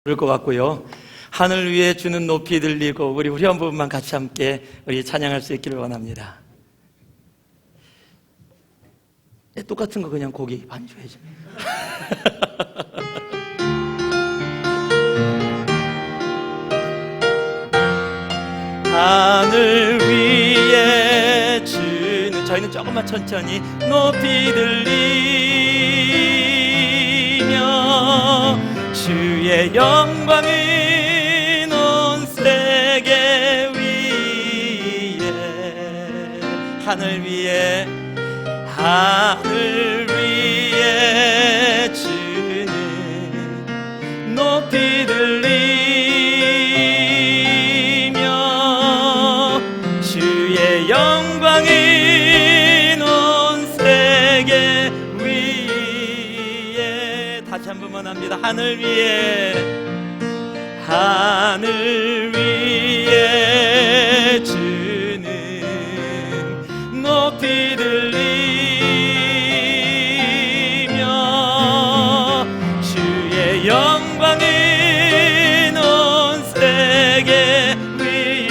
그럴 것 같고요. 하늘 위에 주는 높이 들리고 우리 후렴 부분만 같이 함께 우리 찬양할 수 있기를 원합니다. 똑같은 거 그냥 고기 반주해줘. 하늘 위에 주는, 저희는 조금만 천천히 높이 들리며 주의 영광이 온 세계 위에, 하늘 위에 주는 높이 들리며 주의 영광이 온 세계 위에, 다시 한 번만 합니다. 하늘 위에 주는 높이 들리며 주의 영광이 온 세계 위에,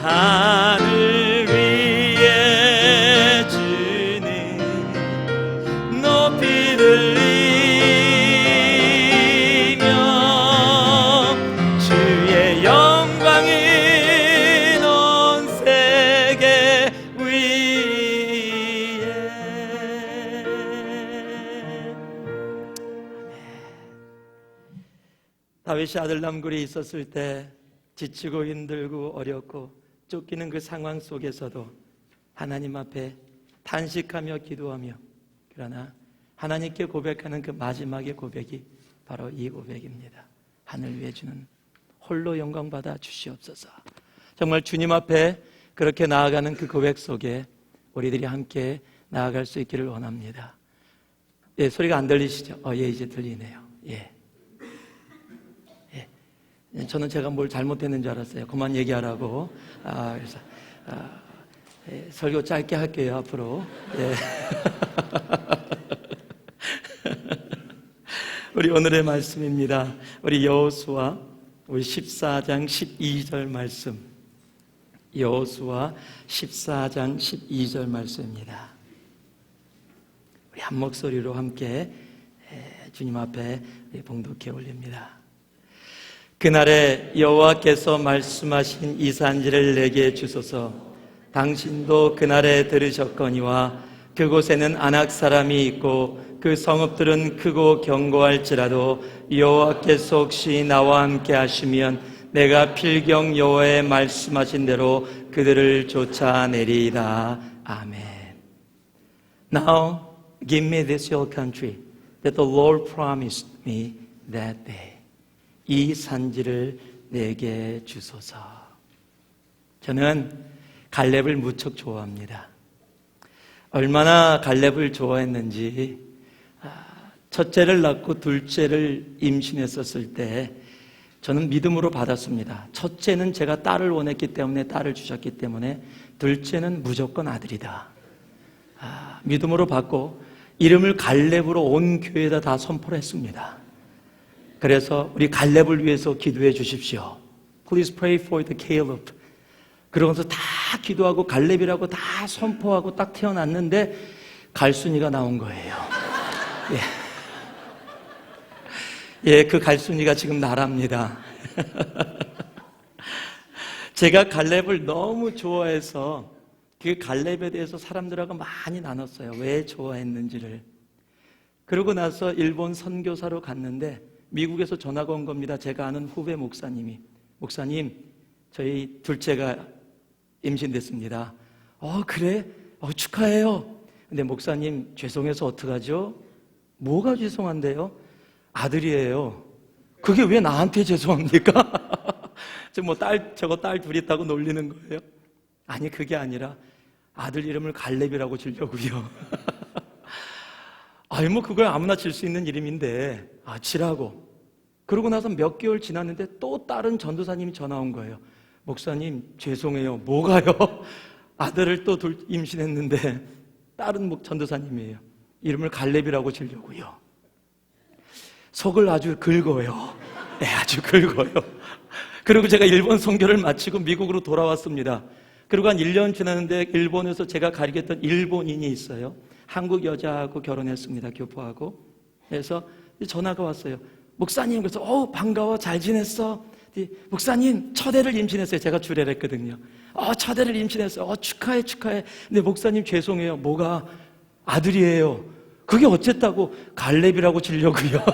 하늘 위에 주는 높이 들리며 주의 영광이 온 세계 위에. 다윗이 아들람굴에 있었을 때 지치고 힘들고 어렵고 쫓기는 그 상황 속에서도 하나님 앞에 탄식하며 기도하며, 그러나 하나님께 고백하는 그 마지막의 고백이 바로 이 고백입니다. 하늘 위에 주는 홀로 영광 받아 주시옵소서. 정말 주님 앞에 그렇게 나아가는 그 고백 속에 우리들이 함께 나아갈 수 있기를 원합니다. 예, 소리가 안 들리시죠? 예, 이제 들리네요. 예. 저는 제가 뭘 잘못했는 줄 알았어요. 그만 얘기하라고. 그래서 설교 짧게 할게요, 앞으로. 예. 우리 오늘의 말씀입니다. 우리 여호수아 우리 14장 12절 말씀. 여호수아 14장 12절 말씀입니다. 우리 한 목소리로 함께 주님 앞에 봉독해 올립니다. 그날에 여호와께서 말씀하신 이 산지를 내게 주소서. 당신도 그날에 들으셨거니와 그곳에는 아낙 사람이 있고 그 성읍들은 크고 견고할지라도 여호와께서 혹시 나와 함께 하시면 내가 필경 여호와의 말씀하신 대로 그들을 쫓아내리이다. 아멘. Now give me this your country that the Lord promised me that day. 이 산지를 내게 주소서. 저는 갈렙을 무척 좋아합니다. 얼마나 갈렙을 좋아했는지, 첫째를 낳고 둘째를 임신했었을 때 저는 믿음으로 받았습니다. 첫째는 제가 딸을 원했기 때문에 딸을 주셨기 때문에 둘째는 무조건 아들이다. 믿음으로 받고 이름을 갈렙으로 온 교회에다 다 선포를 했습니다. 그래서 우리 갈렙을 위해서 기도해 주십시오. Please pray for the Caleb. 그러면서 다 기도하고 갈렙이라고 다 선포하고 딱 태어났는데 갈순이가 나온 거예요. 예, 그 갈순이가 지금 나랍니다. 제가 갈렙을 너무 좋아해서 그 갈렙에 대해서 사람들하고 많이 나눴어요. 왜 좋아했는지를. 그러고 나서 일본 선교사로 갔는데 미국에서 전화가 온 겁니다. 제가 아는 후배 목사님이, 목사님, 저희 둘째가 임신됐습니다. 그래? 축하해요. 근데 목사님, 죄송해서 어떡하죠? 뭐가 죄송한데요? 아들이에요. 그게 왜 나한테 죄송합니까? 저거 딸 둘 있다고 놀리는 거예요? 아니, 그게 아니라 아들 이름을 갈렙이라고 주려고요. 그걸 아무나 질 수 있는 이름인데, 지라고. 그러고 나서 몇 개월 지났는데 또 다른 전도사님이 전화 온 거예요. 목사님, 죄송해요. 뭐가요? 아들을 또 임신했는데, 다른 전도사님이에요. 이름을 갈렙이라고 지려고요. 속을 아주 긁어요. 네, 아주 긁어요. 그리고 제가 일본 선교를 마치고 미국으로 돌아왔습니다. 그리고 한 1년 지났는데 일본에서 제가 가리켰던 일본인이 있어요. 한국 여자하고 결혼했습니다. 교포하고. 그래서 전화가 왔어요. 목사님, 그래서 반가워, 잘 지냈어? 목사님, 첫 애를 임신했어요. 제가 주례를 했거든요. 첫 애를 임신했어요. 축하해. 근데 목사님 죄송해요. 뭐가? 아들이에요. 그게 어쨌다고? 갈렙이라고 지려고요.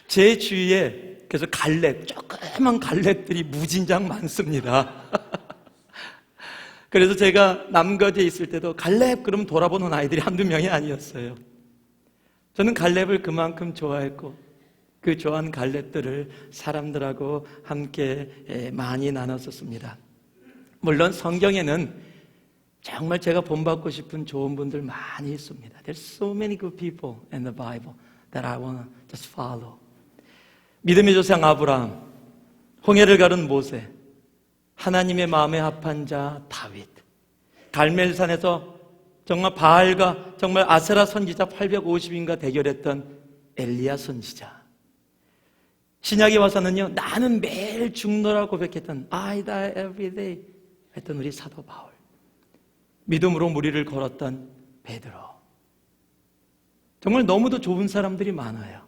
제 주위에 그래서 갈렙, 조그만 갈렙들이 무진장 많습니다. 그래서 제가 남거지에 있을 때도 갈렙 그러면 돌아보는 아이들이 한두 명이 아니었어요. 저는 갈렙을 그만큼 좋아했고 그 좋아하는 갈렙들을 사람들하고 함께 많이 나눴었습니다. 물론 성경에는 정말 제가 본받고 싶은 좋은 분들 많이 있습니다. There's so many good people in the Bible that I want to just follow. 믿음의 조상 아브라함, 홍해를 가른 모세, 하나님의 마음에 합한 자 다윗, 갈멜산에서 정말 바알과 정말 아세라 선지자 850인가 대결했던 엘리야 선지자, 신약에 와서는요 나는 매일 죽노라 고백했던 I die every day 했던 우리 사도 바울, 믿음으로 무리를 걸었던 베드로, 정말 너무도 좋은 사람들이 많아요.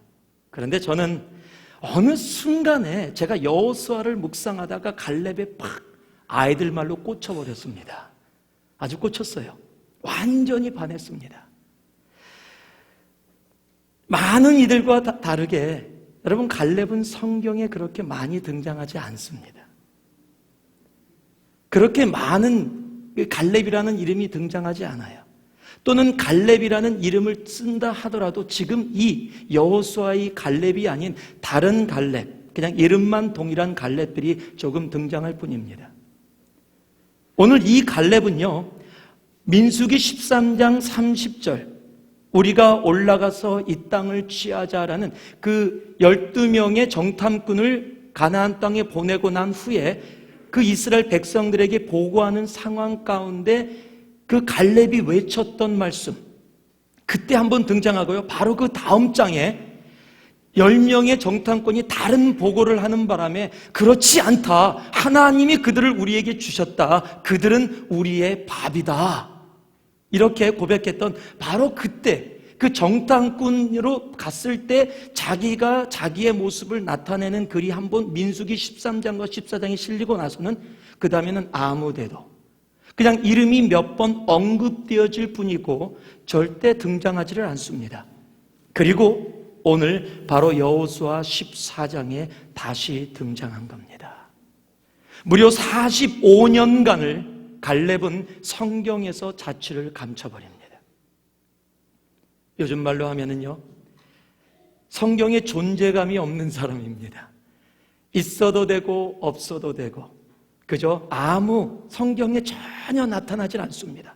그런데 저는 어느 순간에 제가 여호수아를 묵상하다가 갈렙에 팍 아이들 말로 꽂혀버렸습니다. 아주 꽂혔어요. 완전히 반했습니다. 많은 이들과 다르게 여러분, 갈렙은 성경에 그렇게 많이 등장하지 않습니다. 그렇게 많은 갈렙이라는 이름이 등장하지 않아요. 또는 갈렙이라는 이름을 쓴다 하더라도 지금 이 여호수아의 갈렙이 아닌 다른 갈렙, 그냥 이름만 동일한 갈렙들이 조금 등장할 뿐입니다. 오늘 이 갈렙은요, 민수기 13장 30절 우리가 올라가서 이 땅을 취하자라는 그 12명의 정탐꾼을 가나안 땅에 보내고 난 후에 그 이스라엘 백성들에게 보고하는 상황 가운데 그 갈렙이 외쳤던 말씀, 그때 한번 등장하고요. 바로 그 다음 장에 10명의 정탐꾼이 다른 보고를 하는 바람에 그렇지 않다, 하나님이 그들을 우리에게 주셨다, 그들은 우리의 밥이다, 이렇게 고백했던 바로 그때 그 정탐꾼으로 갔을 때 자기가 자기의 모습을 나타내는 글이 한번 민수기 13장과 14장에 실리고 나서는 그 다음에는 아무데도 그냥 이름이 몇 번 언급되어질 뿐이고 절대 등장하지를 않습니다. 그리고 오늘 바로 여호수아 14장에 다시 등장한 겁니다. 무려 45년간을 갈렙은 성경에서 자취를 감춰버립니다. 요즘 말로 하면은요, 성경에 존재감이 없는 사람입니다. 있어도 되고 없어도 되고 그저 아무 성경에 전혀 나타나질 않습니다.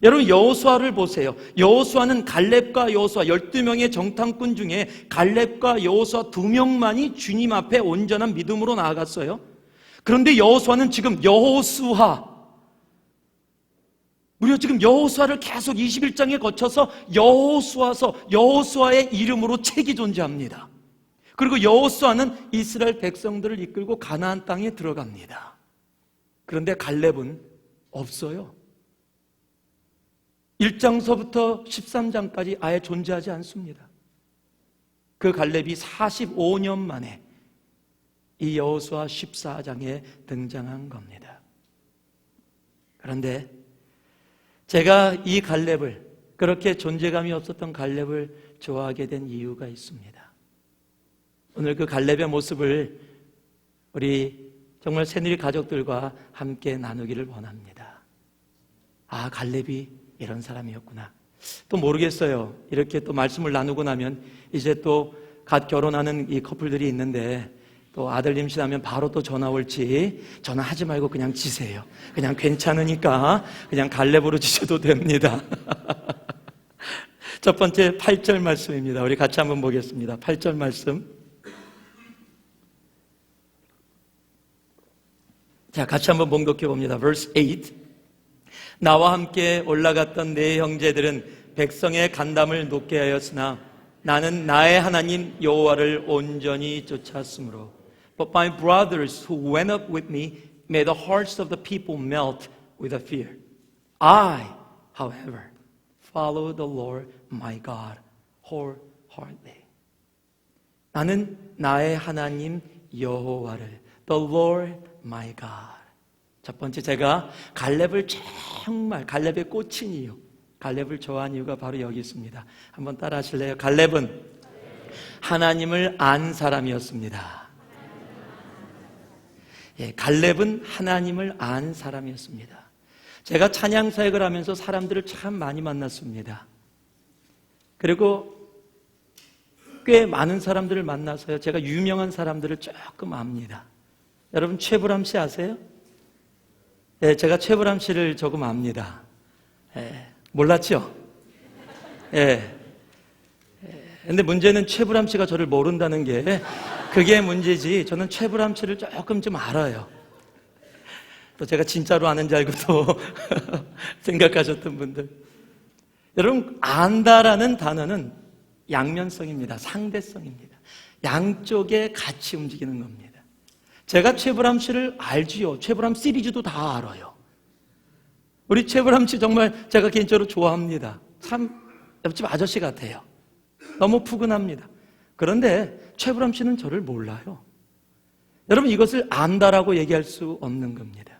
여러분, 여호수아를 보세요. 여호수아는 갈렙과 여호수아 12명의 정탐꾼 중에 갈렙과 여호수아 2명만이 주님 앞에 온전한 믿음으로 나아갔어요. 그런데 여호수아는 지금 무려 지금 여호수아를 계속 21장에 거쳐서 여호수아의 이름으로 책이 존재합니다. 그리고 여호수아는 이스라엘 백성들을 이끌고 가나안 땅에 들어갑니다. 그런데 갈렙은 없어요. 1장서부터 13장까지 아예 존재하지 않습니다. 그 갈렙이 45년 만에 이 여호수아 14장에 등장한 겁니다. 그런데 제가 이 갈렙을, 그렇게 존재감이 없었던 갈렙을 좋아하게 된 이유가 있습니다. 오늘 그 갈렙의 모습을 우리 정말 새누리 가족들과 함께 나누기를 원합니다. 아, 갈렙이 이런 사람이었구나. 또 모르겠어요. 이렇게 또 말씀을 나누고 나면 이제 또 갓 결혼하는 이 커플들이 있는데 또 아들 임신하면 바로 또 전화 올지, 전화하지 말고 그냥 지세요. 그냥 괜찮으니까 그냥 갈렙으로 지셔도 됩니다. 첫 번째 8절 말씀입니다. 우리 같이 한번 보겠습니다. 8절 말씀. 자, 같이 한번 봉독해 봅니다. Verse 8. 나와 함께 올라갔던 네 형제들은 백성의 간담을 높게 하였으나 나는 나의 하나님 여호와를 온전히 쫓았으므로 But my brothers who went up with me made the hearts of the people melt with a fear. I, however, follow the Lord my God wholeheartedly. 나는 나의 하나님 여호와를 The Lord my God. 첫 번째, 제가 갈렙을 정말 갈렙의 꽂힌 이유, 갈렙을 좋아하는 이유가 바로 여기 있습니다. 한번 따라 하실래요? 갈렙은 하나님을 안 사람이었습니다. 예, 갈렙은 하나님을 안 사람이었습니다. 제가 찬양 사역을 하면서 사람들을 참 많이 만났습니다. 그리고 꽤 많은 사람들을 만나서요, 제가 유명한 사람들을 조금 압니다. 여러분 최불암 씨 아세요? 예, 제가 최불암 씨를 조금 압니다. 예, 몰랐죠? 예. 근데 문제는 최불암 씨가 저를 모른다는 게 그게 문제지, 저는 최불암 씨를 조금 좀 알아요. 또 제가 진짜로 아는 줄 알고 또 생각하셨던 분들. 여러분, 안다라는 단어는 양면성입니다. 상대성입니다. 양쪽에 같이 움직이는 겁니다. 제가 최불암 씨를 알지요. 최불암 시리즈도 다 알아요. 우리 최불암 씨 정말 제가 개인적으로 좋아합니다. 참 옆집 아저씨 같아요. 너무 푸근합니다. 그런데 최불암 씨는 저를 몰라요. 여러분, 이것을 안다라고 얘기할 수 없는 겁니다.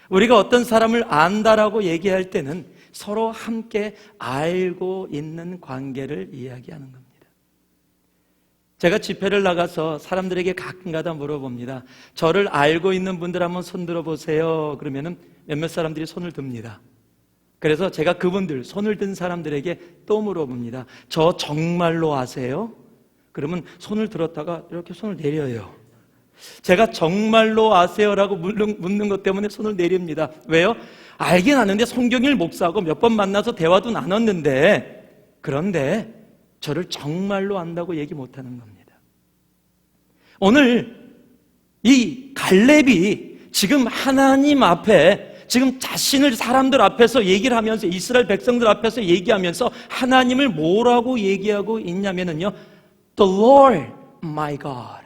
우리가 어떤 사람을 안다라고 얘기할 때는 서로 함께 알고 있는 관계를 이야기하는 겁니다. 제가 집회를 나가서 사람들에게 가끔가다 물어봅니다. 저를 알고 있는 분들 한번 손 들어보세요. 그러면은 몇몇 사람들이 손을 듭니다. 그래서 제가 그분들, 손을 든 사람들에게 또 물어봅니다. 저 정말로 아세요? 그러면 손을 들었다가 이렇게 손을 내려요. 제가 정말로 아세요라고 묻는 것 때문에 손을 내립니다. 왜요? 알긴 아는데 송경일 목사하고 몇 번 만나서 대화도 나눴는데, 그런데 저를 정말로 안다고 얘기 못하는 겁니다. 오늘 이 갈렙이 지금 하나님 앞에, 지금 자신을 사람들 앞에서 얘기를 하면서, 이스라엘 백성들 앞에서 얘기하면서 하나님을 뭐라고 얘기하고 있냐면요, The Lord my God,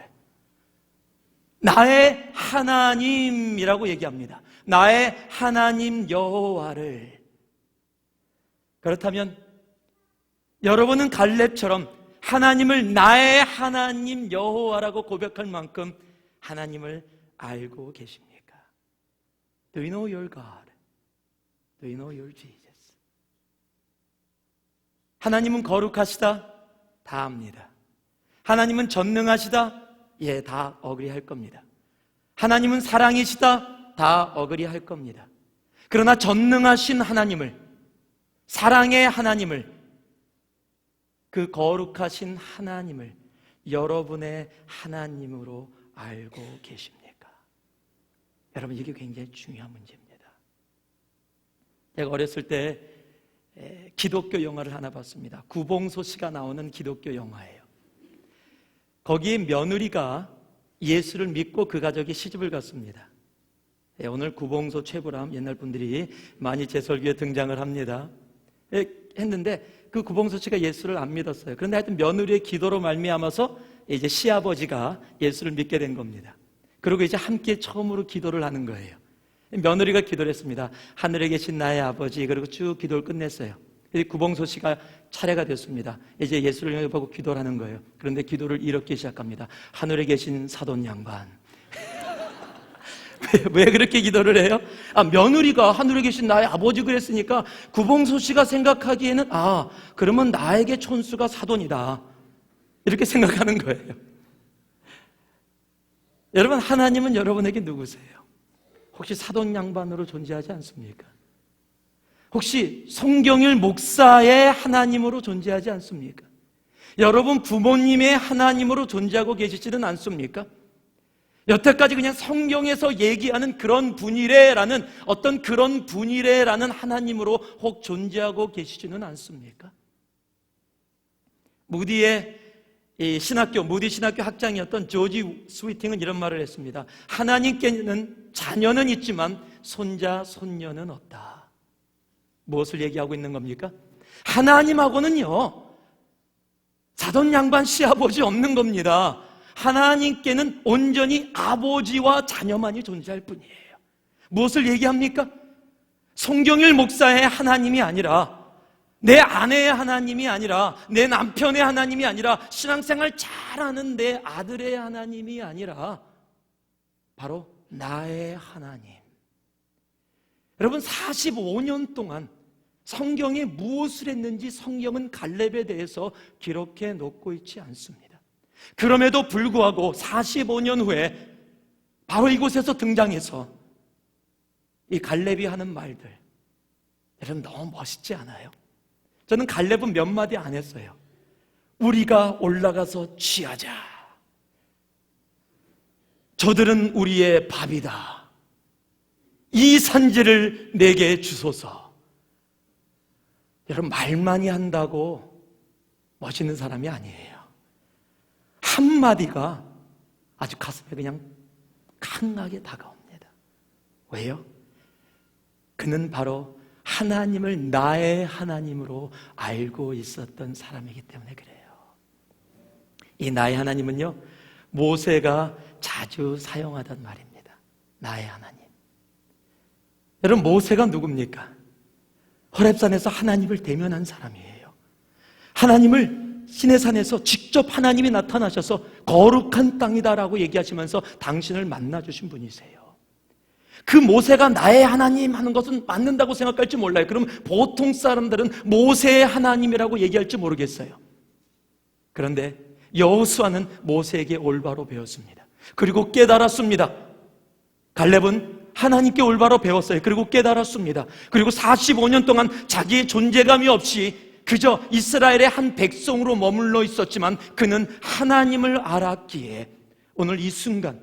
나의 하나님이라고 얘기합니다. 나의 하나님 여호와를. 그렇다면 여러분은 갈렙처럼 하나님을 나의 하나님 여호와라고 고백할 만큼 하나님을 알고 계십니까? Do you know your God? Do you know your Jesus? 하나님은 거룩하시다? 다 압니다. 하나님은 전능하시다? 예, 다 어그리할 겁니다. 하나님은 사랑이시다? 다 어그리할 겁니다. 그러나 전능하신 하나님을, 사랑의 하나님을, 그 거룩하신 하나님을 여러분의 하나님으로 알고 계십니까? 여러분, 이게 굉장히 중요한 문제입니다. 제가 어렸을 때 기독교 영화를 하나 봤습니다. 구봉소 씨가 나오는 기독교 영화예요. 거기에 며느리가 예수를 믿고 그 가족이 시집을 갔습니다. 오늘 구봉소 최불암, 옛날 분들이 많이 제 설교에 등장을 합니다. 했는데 그 구봉소 씨가 예수를 안 믿었어요. 그런데 하여튼 며느리의 기도로 말미암아서 이제 시아버지가 예수를 믿게 된 겁니다. 그리고 이제 함께 처음으로 기도를 하는 거예요. 며느리가 기도를 했습니다. 하늘에 계신 나의 아버지. 그리고 쭉 기도를 끝냈어요. 구봉소 씨가 차례가 됐습니다. 이제 예수를 보고 기도를 하는 거예요. 그런데 기도를 이렇게 시작합니다. 하늘에 계신 사돈 양반. 왜 그렇게 기도를 해요? 며느리가 하늘에 계신 나의 아버지 그랬으니까 구봉소 씨가 생각하기에는 그러면 나에게 촌수가 사돈이다, 이렇게 생각하는 거예요. 여러분, 하나님은 여러분에게 누구세요? 혹시 사돈 양반으로 존재하지 않습니까? 혹시 송경일 목사의 하나님으로 존재하지 않습니까? 여러분 부모님의 하나님으로 존재하고 계시지는 않습니까? 여태까지 그냥 성경에서 얘기하는 그런 분이래라는, 어떤 그런 분이래라는 하나님으로 혹 존재하고 계시지는 않습니까? 무디의 무디 신학교 학장이었던 조지 스위팅은 이런 말을 했습니다. 하나님께는 자녀는 있지만 손자, 손녀는 없다. 무엇을 얘기하고 있는 겁니까? 하나님하고는요, 사돈 양반 시아버지 없는 겁니다. 하나님께는 온전히 아버지와 자녀만이 존재할 뿐이에요. 무엇을 얘기합니까? 송경일 목사의 하나님이 아니라, 내 아내의 하나님이 아니라, 내 남편의 하나님이 아니라, 신앙생활 잘하는 내 아들의 하나님이 아니라 바로 나의 하나님. 여러분, 45년 동안 성경에 무엇을 했는지 성경은 갈렙에 대해서 기록해 놓고 있지 않습니다. 그럼에도 불구하고 45년 후에 바로 이곳에서 등장해서 이 갈렙이 하는 말들, 여러분 너무 멋있지 않아요? 저는 갈렙은 몇 마디 안 했어요. 우리가 올라가서 취하자. 저들은 우리의 밥이다. 이 산지를 내게 주소서. 여러분, 말 많이 한다고 멋있는 사람이 아니에요. 한마디가 아주 가슴에 그냥 강하게 다가옵니다. 왜요? 그는 바로 하나님을 나의 하나님으로 알고 있었던 사람이기 때문에 그래요. 이 나의 하나님은요, 모세가 자주 사용하던 말입니다. 나의 하나님. 여러분, 모세가 누굽니까? 호렙산에서 하나님을 대면한 사람이에요. 하나님을 시내산에서 직접 하나님이 나타나셔서 거룩한 땅이다라고 얘기하시면서 당신을 만나주신 분이세요. 그 모세가 나의 하나님 하는 것은 맞는다고 생각할지 몰라요. 그럼 보통 사람들은 모세의 하나님이라고 얘기할지 모르겠어요. 그런데 여호수아는 모세에게 올바로 배웠습니다. 그리고 깨달았습니다. 갈렙은 하나님께 올바로 배웠어요. 그리고 깨달았습니다. 그리고 45년 동안 자기의 존재감이 없이 그저 이스라엘의 한 백성으로 머물러 있었지만 그는 하나님을 알았기에 오늘 이 순간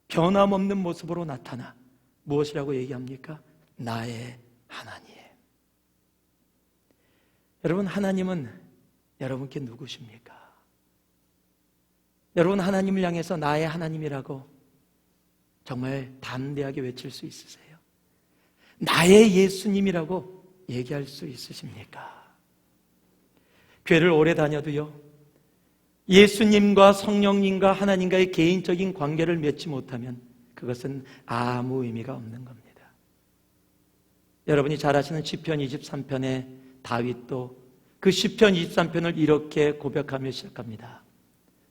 변함없는 모습으로 나타나 무엇이라고 얘기합니까? 나의 하나님. 여러분, 하나님은 여러분께 누구십니까? 여러분, 하나님을 향해서 나의 하나님이라고 정말 담대하게 외칠 수 있으세요? 나의 예수님이라고 얘기할 수 있으십니까? 교회를 오래 다녀도요, 예수님과 성령님과 하나님과의 개인적인 관계를 맺지 못하면 그것은 아무 의미가 없는 겁니다. 여러분이 잘 아시는 시편 23편의 다윗도 그 시편 23편을 이렇게 고백하며 시작합니다.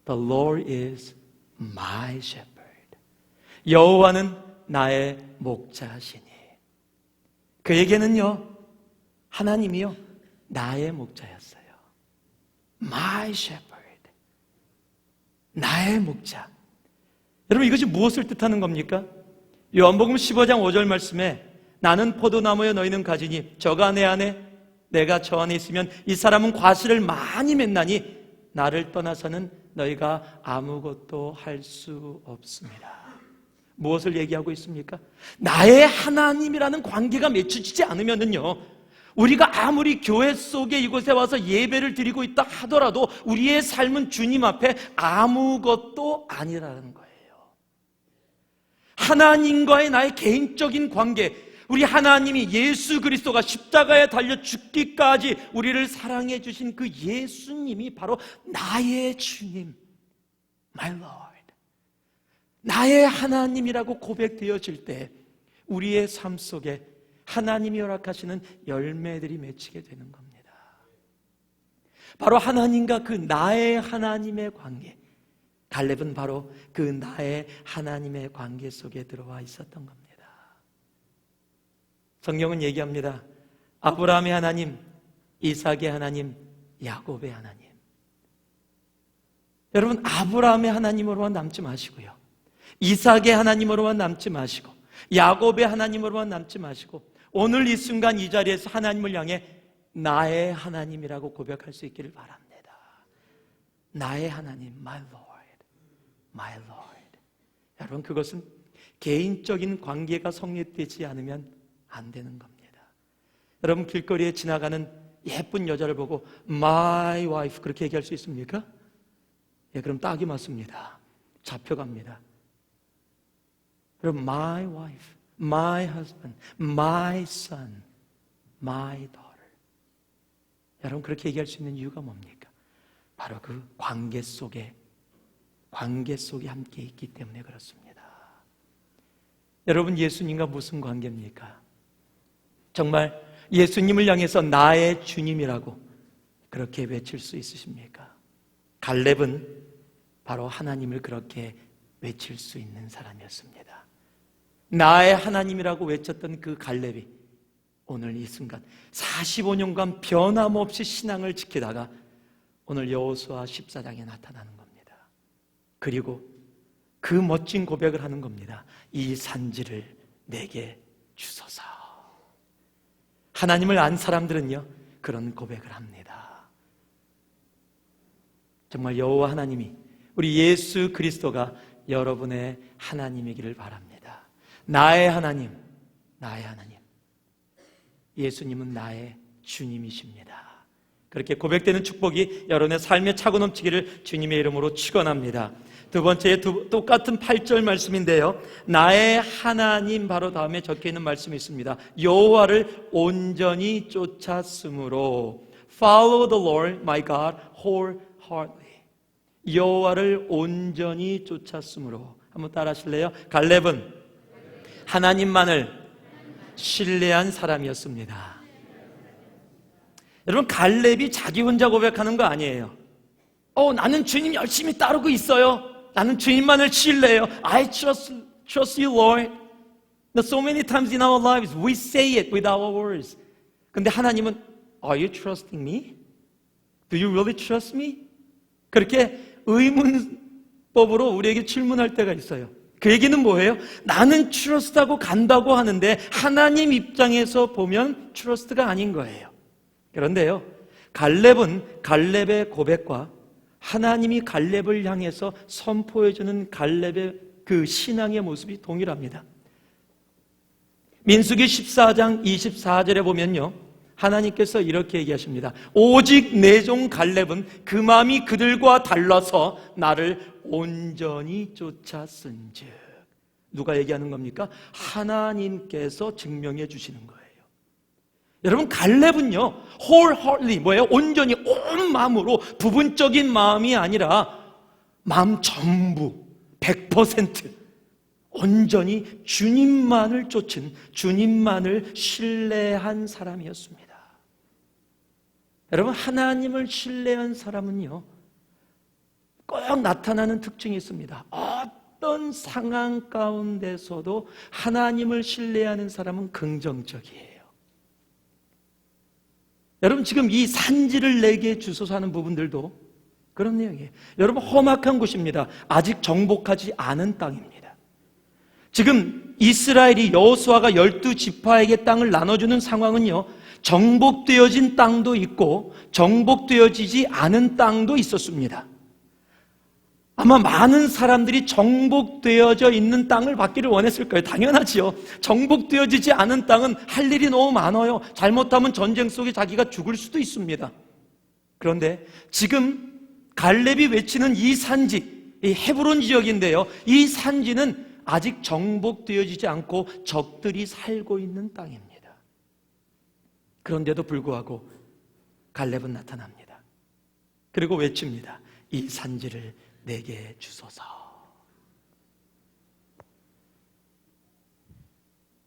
The Lord is my shepherd. 여호와는 나의 목자시니. 그에게는요, 하나님이요, 나의 목자였어요. My shepherd. 나의 목자. 여러분, 이것이 무엇을 뜻하는 겁니까? 요한복음 15장 5절 말씀에 나는 포도나무여 너희는 가지니 저가 내 안에 내가 저 안에 있으면 이 사람은 과실을 많이 맺나니 나를 떠나서는 너희가 아무것도 할 수 없습니다. 무엇을 얘기하고 있습니까? 나의 하나님이라는 관계가 맺혀지지 않으면요, 우리가 아무리 교회 속에 이곳에 와서 예배를 드리고 있다 하더라도 우리의 삶은 주님 앞에 아무것도 아니라는 거예요. 하나님과의 나의 개인적인 관계, 우리 하나님이 예수 그리스도가 십자가에 달려 죽기까지 우리를 사랑해 주신 그 예수님이 바로 나의 주님, my Lord, 나의 하나님이라고 고백되어질 때 우리의 삶 속에 하나님이 허락하시는 열매들이 맺히게 되는 겁니다. 바로 하나님과 그 나의 하나님의 관계, 갈렙은 바로 그 나의 하나님의 관계 속에 들어와 있었던 겁니다. 성경은 얘기합니다. 아브라함의 하나님, 이삭의 하나님, 야곱의 하나님. 여러분, 아브라함의 하나님으로만 남지 마시고요, 이삭의 하나님으로만 남지 마시고, 야곱의 하나님으로만 남지 마시고, 오늘 이 순간 이 자리에서 하나님을 향해 나의 하나님이라고 고백할 수 있기를 바랍니다. 나의 하나님, my Lord, my Lord. 여러분, 그것은 개인적인 관계가 성립되지 않으면 안 되는 겁니다. 여러분, 길거리에 지나가는 예쁜 여자를 보고 my wife 그렇게 얘기할 수 있습니까? 예, 그럼 딱이 맞습니다. 잡혀갑니다. 여러분, my wife, my husband, my son, my daughter. 여러분, 그렇게 얘기할 수 있는 이유가 뭡니까? 바로 그 관계 속에 함께 있기 때문에 그렇습니다. 여러분, 예수님과 무슨 관계입니까? 정말 예수님을 향해서 나의 주님이라고 그렇게 외칠 수 있으십니까? 갈렙은 바로 하나님을 그렇게 외칠 수 있는 사람이었습니다. 나의 하나님이라고 외쳤던 그 갈렙이 오늘 이 순간 45년간 변함없이 신앙을 지키다가 오늘 여호수아 14장에 나타나는 겁니다. 그리고 그 멋진 고백을 하는 겁니다. 이 산지를 내게 주소서. 하나님을 안 사람들은요, 그런 고백을 합니다. 정말 여호와 하나님이, 우리 예수 그리스도가 여러분의 하나님이기를 바랍니다. 나의 하나님, 나의 하나님. 예수님은 나의 주님이십니다. 그렇게 고백되는 축복이 여러분의 삶에 차고 넘치기를 주님의 이름으로 축원합니다. 두 번째, 똑같은 8절 말씀인데요, 나의 하나님 바로 다음에 적혀있는 말씀이 있습니다. 여호와를 온전히 쫓았으므로 Follow the Lord my God wholeheartedly. 여호와를 온전히 쫓았으므로. 한번 따라 하실래요? 갈렙은 하나님만을 신뢰한 사람이었습니다. 여러분, 갈렙이 자기 혼자 고백하는 거 아니에요. 나는 주님 열심히 따르고 있어요. 나는 주님만을 신뢰해요. I trust you, Lord. So many times in our lives we say it with our words. 근데 하나님은 Are you trusting me? Do you really trust me? 그렇게 의문법으로 우리에게 질문할 때가 있어요. 그 얘기는 뭐예요? 나는 trust하고 간다고 하는데 하나님 입장에서 보면 trust가 아닌 거예요. 그런데요, 갈렙은 갈렙의 고백과 하나님이 갈렙을 향해서 선포해주는 갈렙의 그 신앙의 모습이 동일합니다. 민수기 14장 24절에 보면요, 하나님께서 이렇게 얘기하십니다. 오직 내 종 갈렙은 그 마음이 그들과 달라서 나를 온전히 쫓았은즉. 누가 얘기하는 겁니까? 하나님께서 증명해 주시는 거예요. 여러분, 갈렙은요, wholeheartedly, 뭐예요? 온전히 온 마음으로, 부분적인 마음이 아니라 마음 전부 100% 온전히 주님만을 쫓은, 주님만을 신뢰한 사람이었습니다. 여러분, 하나님을 신뢰한 사람은요, 꼭 나타나는 특징이 있습니다. 어떤 상황 가운데서도 하나님을 신뢰하는 사람은 긍정적이에요. 여러분, 지금 이 산지를 내게 주소서 하는 부분들도 그런 내용이에요. 여러분, 험악한 곳입니다. 아직 정복하지 않은 땅입니다. 지금 이스라엘이 여호수아가 12지파에게 땅을 나눠주는 상황은요, 정복되어진 땅도 있고 정복되어지지 않은 땅도 있었습니다. 아마 많은 사람들이 정복되어져 있는 땅을 받기를 원했을 거예요. 당연하지요. 정복되어지지 않은 땅은 할 일이 너무 많아요. 잘못하면 전쟁 속에 자기가 죽을 수도 있습니다. 그런데 지금 갈렙이 외치는 이 산지, 이 헤브론 지역인데요, 이 산지는 아직 정복되어지지 않고 적들이 살고 있는 땅입니다. 그런데도 불구하고 갈렙은 나타납니다. 그리고 외칩니다. 이 산지를 내게 주소서.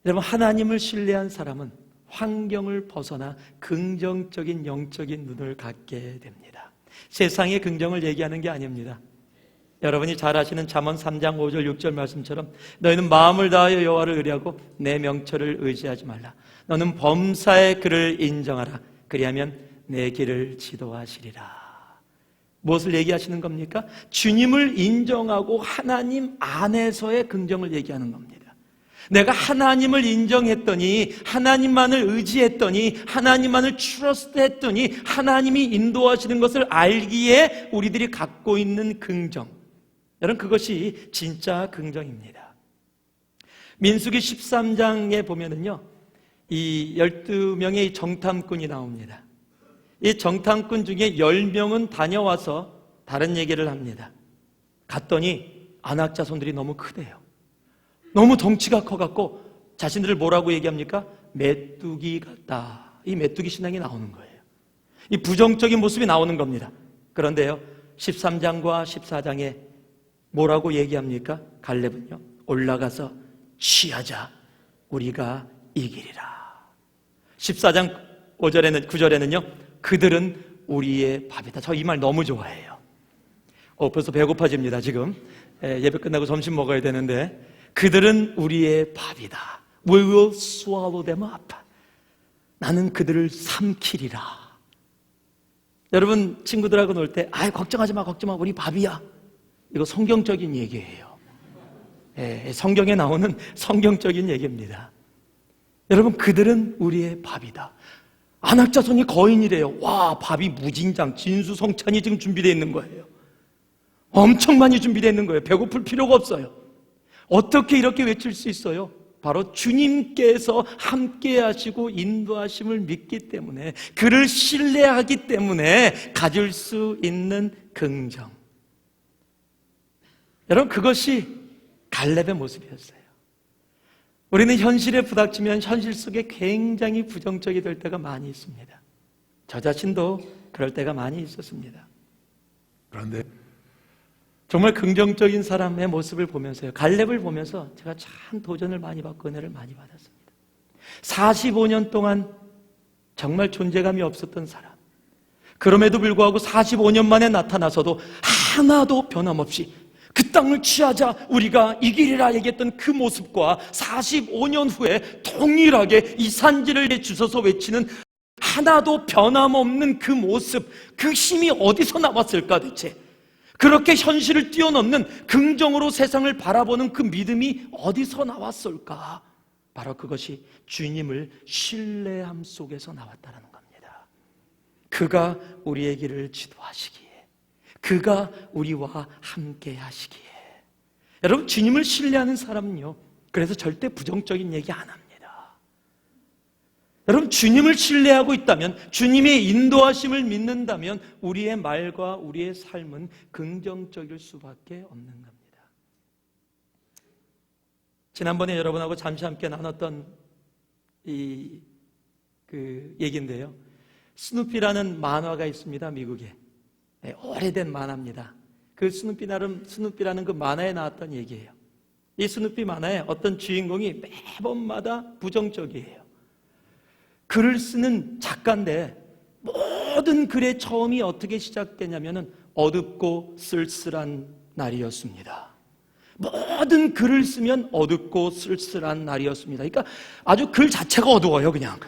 여러분, 하나님을 신뢰한 사람은 환경을 벗어나 긍정적인 영적인 눈을 갖게 됩니다. 세상의 긍정을 얘기하는 게 아닙니다. 여러분이 잘 아시는 잠언 3장 5절 6절 말씀처럼 너희는 마음을 다하여 여호와를 의뢰하고 내 명철을 의지하지 말라. 너는 범사의 그를 인정하라. 그리하면 내 길을 지도하시리라. 무엇을 얘기하시는 겁니까? 주님을 인정하고 하나님 안에서의 긍정을 얘기하는 겁니다. 내가 하나님을 인정했더니, 하나님만을 의지했더니, 하나님만을 트러스트했더니 하나님이 인도하시는 것을 알기에 우리들이 갖고 있는 긍정, 여러분, 그것이 진짜 긍정입니다. 민수기 13장에 보면은요, 이 12명의 정탐꾼이 나옵니다. 이 정탐꾼 중에 10명은 다녀와서 다른 얘기를 합니다. 갔더니 안악 자손들이 너무 크대요. 너무 덩치가 커갖고 자신들을 뭐라고 얘기합니까? 메뚜기 같다. 이 메뚜기 신앙이 나오는 거예요. 이 부정적인 모습이 나오는 겁니다. 그런데요, 13장과 14장에 뭐라고 얘기합니까? 갈렙은요, 올라가서 취하자, 우리가 이기리라. 14장 9절에는요, 그들은 우리의 밥이다. 저 이 말 너무 좋아해요. 벌써 배고파집니다, 지금. 예배 끝나고 점심 먹어야 되는데, 그들은 우리의 밥이다. We will swallow them up. 나는 그들을 삼키리라. 여러분, 친구들하고 놀 때, 걱정하지 마, 우리 밥이야. 이거 성경적인 얘기예요. 성경에 나오는 성경적인 얘기입니다. 여러분, 그들은 우리의 밥이다. 안악자손이 거인이래요. 와, 밥이 무진장, 진수성찬이 지금 준비되어 있는 거예요. 엄청 많이 준비되어 있는 거예요. 배고플 필요가 없어요. 어떻게 이렇게 외칠 수 있어요? 바로 주님께서 함께 하시고 인도하심을 믿기 때문에, 그를 신뢰하기 때문에 가질 수 있는 긍정. 여러분, 그것이 갈렙의 모습이었어요. 우리는 현실에 부닥치면 현실 속에 굉장히 부정적이 될 때가 많이 있습니다. 저 자신도 그럴 때가 많이 있었습니다. 그런데 정말 긍정적인 사람의 모습을 보면서요, 갈렙을 보면서 제가 참 도전을 많이 받고 은혜를 많이 받았습니다. 45년 동안 정말 존재감이 없었던 사람, 그럼에도 불구하고 45년 만에 나타나서도 하나도 변함없이 그 땅을 취하자, 우리가 이기리라 얘기했던 그 모습과 45년 후에 동일하게 이 산지를 주셔서 외치는 하나도 변함없는 그 모습, 그 힘이 어디서 나왔을까 대체? 그렇게 현실을 뛰어넘는 긍정으로 세상을 바라보는 그 믿음이 어디서 나왔을까? 바로 그것이 주님을 신뢰함 속에서 나왔다는 겁니다. 그가 우리의 길을 지도하시기에, 그가 우리와 함께 하시기에. 여러분, 주님을 신뢰하는 사람은요, 그래서 절대 부정적인 얘기 안 합니다. 여러분, 주님을 신뢰하고 있다면, 주님의 인도하심을 믿는다면 우리의 말과 우리의 삶은 긍정적일 수밖에 없는 겁니다. 지난번에 여러분하고 잠시 함께 나눴던 얘기인데요, 스누피라는 만화가 있습니다, 미국에. 오래된 만화입니다. 그 스누피라는 그 만화에 나왔던 얘기예요. 이 스누피 만화에 어떤 주인공이 매번마다 부정적이에요. 글을 쓰는 작가인데 모든 글의 처음이 어떻게 시작되냐면은 어둡고 쓸쓸한 날이었습니다. 모든 글을 쓰면 어둡고 쓸쓸한 날이었습니다. 그러니까 아주 글 자체가 어두워요. 그냥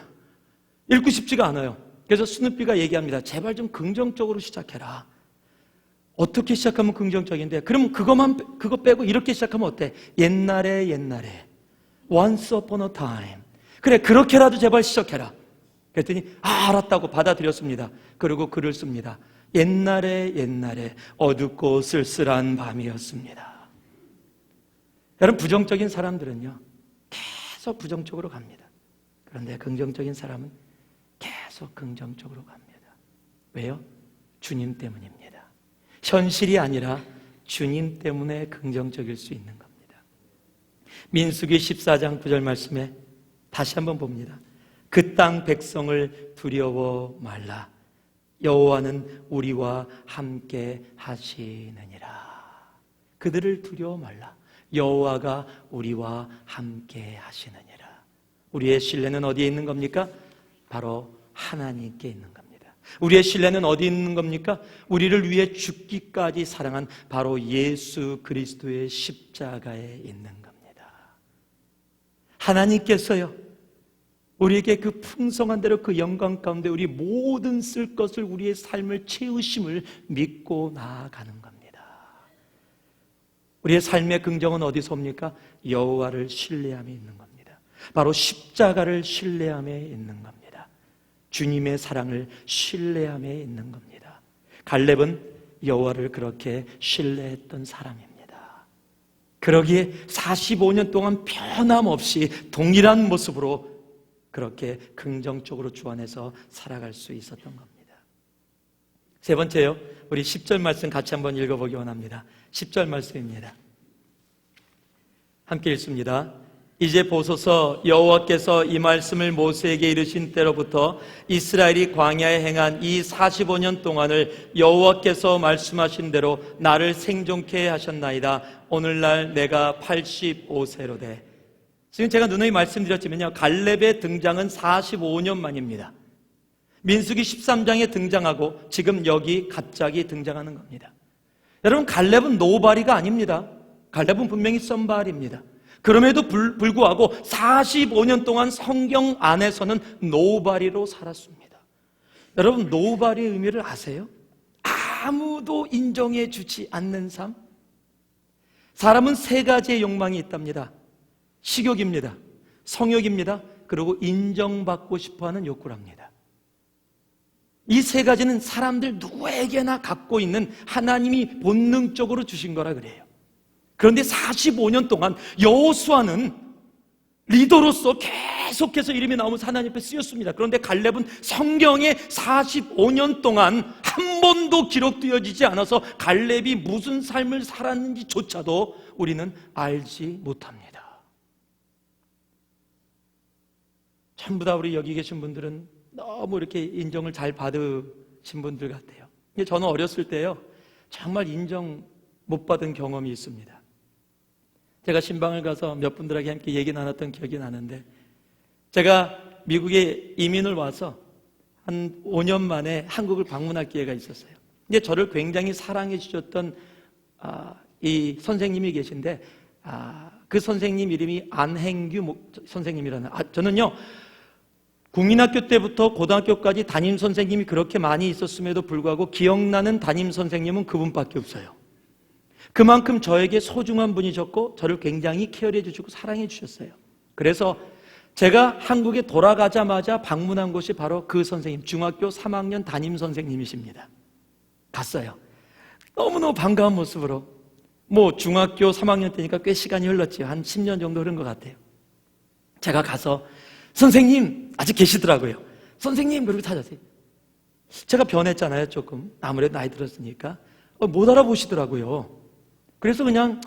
읽고 싶지가 않아요. 그래서 스누피가 얘기합니다. 제발 좀 긍정적으로 시작해라. 어떻게 시작하면 긍정적인데? 그럼 그거 빼고 이렇게 시작하면 어때? 옛날에 Once upon a time. 그래, 그렇게라도 제발 시작해라. 그랬더니 알았다고 받아들였습니다. 그리고 글을 씁니다. 옛날에 어둡고 쓸쓸한 밤이었습니다. 여러분, 부정적인 사람들은요, 계속 부정적으로 갑니다. 그런데 긍정적인 사람은 계속 긍정적으로 갑니다. 왜요? 주님 때문입니다. 현실이 아니라 주님 때문에 긍정적일 수 있는 겁니다. 민수기 14장 9절 말씀에 다시 한번 봅니다. 그 땅 백성을 두려워 말라. 여호와는 우리와 함께 하시느니라. 그들을 두려워 말라. 여호와가 우리와 함께 하시느니라. 우리의 신뢰는 어디에 있는 겁니까? 바로 하나님께 있는 겁니다. 우리의 신뢰는 어디 있는 겁니까? 우리를 위해 죽기까지 사랑한 바로 예수 그리스도의 십자가에 있는 겁니다. 하나님께서요, 우리에게 그 풍성한 대로 그 영광 가운데 우리 모든 쓸 것을, 우리의 삶을 채우심을 믿고 나아가는 겁니다. 우리의 삶의 긍정은 어디서 옵니까? 여호와를 신뢰함에 있는 겁니다. 바로 십자가를 신뢰함에 있는 겁니다. 주님의 사랑을 신뢰함에 있는 겁니다. 갈렙은 여호와를 그렇게 신뢰했던 사람입니다. 그러기에 45년 동안 변함없이 동일한 모습으로 그렇게 긍정적으로 주 안에서 살아갈 수 있었던 겁니다. 세 번째요, 우리 10절 말씀 같이 한번 읽어보기 원합니다. 10절 말씀입니다. 함께 읽습니다. 이제 보소서, 여호와께서 이 말씀을 모세에게 이르신 때로부터 이스라엘이 광야에 행한 이 45년 동안을 여호와께서 말씀하신 대로 나를 생존케 하셨나이다. 오늘날 내가 85세로되. 지금 제가 누누이 말씀드렸지만요, 갈렙의 등장은 45년 만입니다. 민수기 13장에 등장하고 지금 여기 갑자기 등장하는 겁니다. 여러분, 갈렙은 노바리가 아닙니다. 갈렙은 분명히 썸바알입니다. 그럼에도 불구하고 45년 동안 성경 안에서는 노바리로 살았습니다. 여러분, 노바리의 의미를 아세요? 아무도 인정해 주지 않는 삶. 사람은 세 가지의 욕망이 있답니다. 식욕입니다, 성욕입니다, 그리고 인정받고 싶어하는 욕구랍니다. 이 세 가지는 사람들 누구에게나 갖고 있는 하나님이 본능적으로 주신 거라 그래요. 그런데 45년 동안 여호수아는 리더로서 계속해서 이름이 나오면서 하나님 앞에 쓰였습니다. 그런데 갈렙은 성경에 45년 동안 한 번도 기록되어지지 않아서 갈렙이 무슨 삶을 살았는지조차도 우리는 알지 못합니다. 전부 다 우리 여기 계신 분들은 너무 이렇게 인정을 잘 받으신 분들 같아요. 저는 어렸을 때요, 정말 인정 못 받은 경험이 있습니다. 제가 신방을 가서 몇 분들에게 함께 얘기 나눴던 기억이 나는데, 제가 미국에 이민을 와서 한 5년 만에 한국을 방문할 기회가 있었어요. 근데 저를 굉장히 사랑해 주셨던 이 선생님이 계신데, 그 선생님 이름이 안행규 선생님이라는, 저는요 국민학교 때부터 고등학교까지 담임 선생님이 그렇게 많이 있었음에도 불구하고 기억나는 담임 선생님은 그분밖에 없어요. 그만큼 저에게 소중한 분이셨고 저를 굉장히 케어해 주시고 사랑해 주셨어요. 그래서 제가 한국에 돌아가자마자 방문한 곳이 바로 그 선생님, 중학교 3학년 담임 선생님이십니다. 갔어요. 너무너무 반가운 모습으로. 중학교 3학년 때니까 꽤 시간이 흘렀지요. 한 10년 정도 흐른 것 같아요. 제가 가서 선생님, 아직 계시더라고요. 선생님, 그러고 찾았어요. 제가 변했잖아요, 조금. 아무래도 나이 들었으니까. 못 알아보시더라고요. 그래서 그냥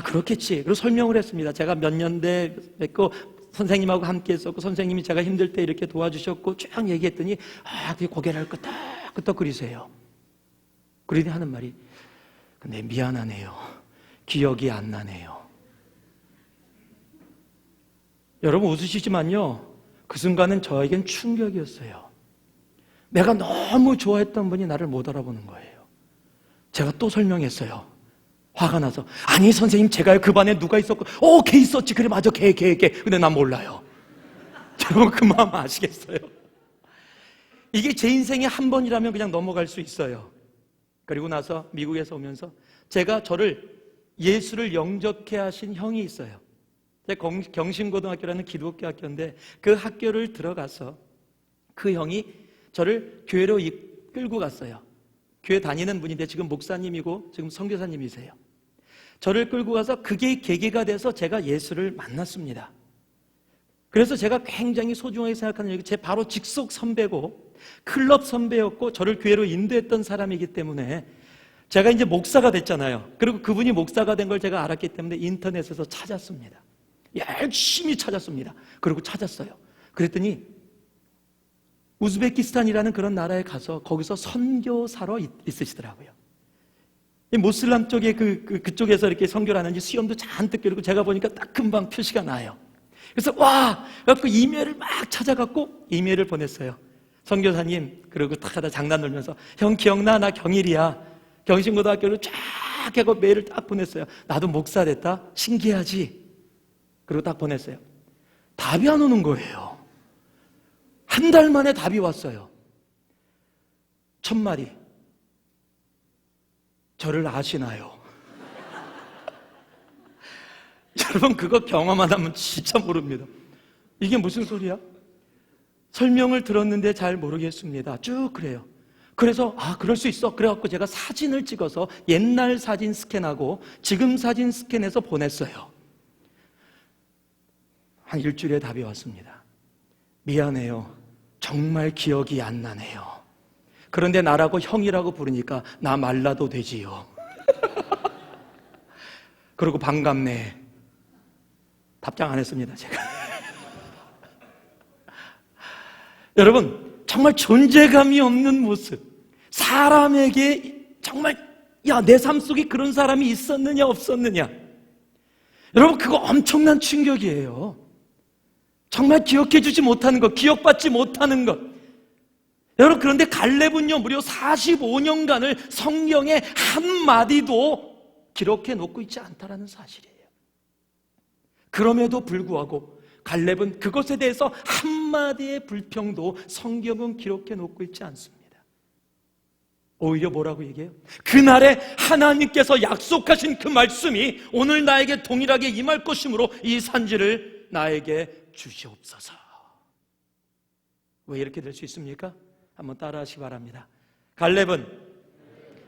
그렇겠지. 그리고 설명을 했습니다. 제가 몇 년대 뵙고 선생님하고 함께 했었고, 선생님이 제가 힘들 때 이렇게 도와주셨고 쭉 얘기했더니 그게 고개를 끄덕끄덕거리세요. 그러더니 하는 말이, 근데 미안하네요, 기억이 안 나네요. 여러분 웃으시지만요, 그 순간은 저에겐 충격이었어요. 내가 너무 좋아했던 분이 나를 못 알아보는 거예요. 제가 또 설명했어요. 화가 나서, 아니 선생님, 제가요 그 반에 누가 있었고, 걔 있었지, 그래 맞아, 걔. 근데 난 몰라요. 여러분 그 마음 아시겠어요? 이게 제 인생에 한 번이라면 그냥 넘어갈 수 있어요. 그리고 나서 미국에서 오면서 저를 예수를 영접케 하신 형이 있어요. 경신고등학교라는 기독교 학교인데 그 학교를 들어가서 그 형이 저를 교회로 끌고 갔어요. 교회 다니는 분인데 지금 목사님이고 지금 선교사님이세요. 저를 끌고 가서 그게 계기가 돼서 제가 예수를 만났습니다. 그래서 제가 굉장히 소중하게 생각하는 여기 제 바로 직속 선배고 클럽 선배였고 저를 교회로 인도했던 사람이기 때문에 제가 이제 목사가 됐잖아요. 그리고 그분이 목사가 된 걸 제가 알았기 때문에 인터넷에서 찾았습니다. 열심히 찾았습니다. 그리고 찾았어요. 그랬더니 우즈베키스탄이라는 그런 나라에 가서 거기서 선교사로 있으시더라고요. 모슬람 쪽에 그쪽에서 이렇게 선교를 하는지 수염도 잔뜩 기르고 제가 보니까 딱 금방 표시가 나요. 그래서 그래갖고 이메일을 막 찾아갖고 이메일을 보냈어요. 선교사님, 그러고 딱 하다 장난 놀면서, 형 기억나? 나 경일이야. 경신고등학교를 쫙 하고 메일을 딱 보냈어요. 나도 목사 됐다? 신기하지? 그리고 딱 보냈어요. 답이 안 오는 거예요. 한 달 만에 답이 왔어요. 첫 마디, 저를 아시나요? 여러분 그거 경험 안 하면 진짜 모릅니다. 이게 무슨 소리야? 설명을 들었는데 잘 모르겠습니다. 쭉 그래요. 그래서 그럴 수 있어. 그래갖고 제가 사진을 찍어서 옛날 사진 스캔하고 지금 사진 스캔해서 보냈어요. 한 일주일에 답이 왔습니다. 미안해요. 정말 기억이 안 나네요. 그런데 나라고 형이라고 부르니까 나 말라도 되지요. 그리고 반갑네. 답장 안 했습니다, 제가. 여러분, 정말 존재감이 없는 모습, 사람에게 정말 내 삶 속에 그런 사람이 있었느냐 없었느냐, 여러분 그거 엄청난 충격이에요. 정말 기억해 주지 못하는 것, 기억받지 못하는 것. 여러분, 그런데 갈렙은요 무려 45년간을 성경에 한마디도 기록해 놓고 있지 않다라는 사실이에요. 그럼에도 불구하고 갈렙은 그것에 대해서 한마디의 불평도 성경은 기록해 놓고 있지 않습니다. 오히려 뭐라고 얘기해요? 그날에 하나님께서 약속하신 그 말씀이 오늘 나에게 동일하게 임할 것이므로 이 산지를 나에게 주시옵소서. 왜 이렇게 될 수 있습니까? 한번 따라하시기 바랍니다. 갈렙은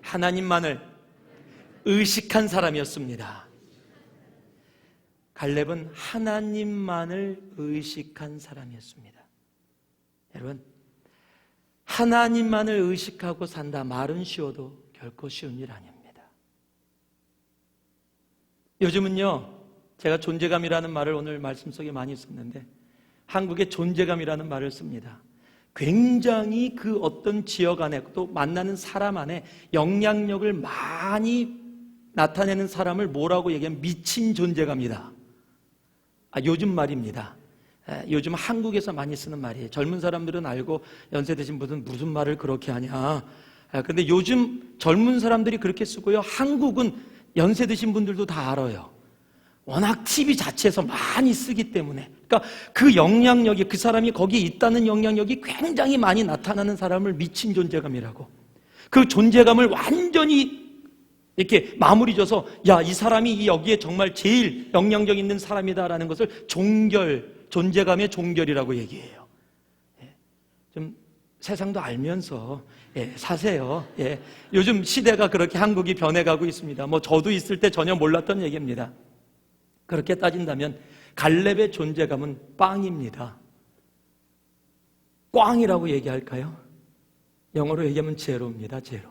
하나님만을 의식한 사람이었습니다. 갈렙은 하나님만을 의식한 사람이었습니다. 여러분, 하나님만을 의식하고 산다, 말은 쉬워도 결코 쉬운 일 아닙니다. 요즘은요, 제가 존재감이라는 말을 오늘 말씀 속에 많이 썼는데 한국의 존재감이라는 말을 씁니다. 굉장히 그 어떤 지역 안에 또 만나는 사람 안에 영향력을 많이 나타내는 사람을 뭐라고 얘기하면 미친 존재감이다. 요즘 말입니다. 요즘 한국에서 많이 쓰는 말이에요. 젊은 사람들은 알고 연세 드신 분은 무슨 말을 그렇게 하냐. 근데 요즘 젊은 사람들이 그렇게 쓰고요. 한국은 연세 드신 분들도 다 알아요. 워낙 TV 자체에서 많이 쓰기 때문에. 그러니까 그 영향력이, 그 사람이 거기에 있다는 영향력이 굉장히 많이 나타나는 사람을 미친 존재감이라고. 그 존재감을 완전히 이렇게 마무리 줘서 이 사람이 여기에 정말 제일 영향력 있는 사람이다라는 것을 존재감의 종결이라고 얘기해요. 좀 세상도 알면서 사세요. 요즘 시대가 그렇게 한국이 변해가고 있습니다. 저도 있을 때 전혀 몰랐던 얘기입니다. 그렇게 따진다면 갈렙의 존재감은 빵입니다. 꽝이라고 얘기할까요? 영어로 얘기하면 제로입니다. 제로.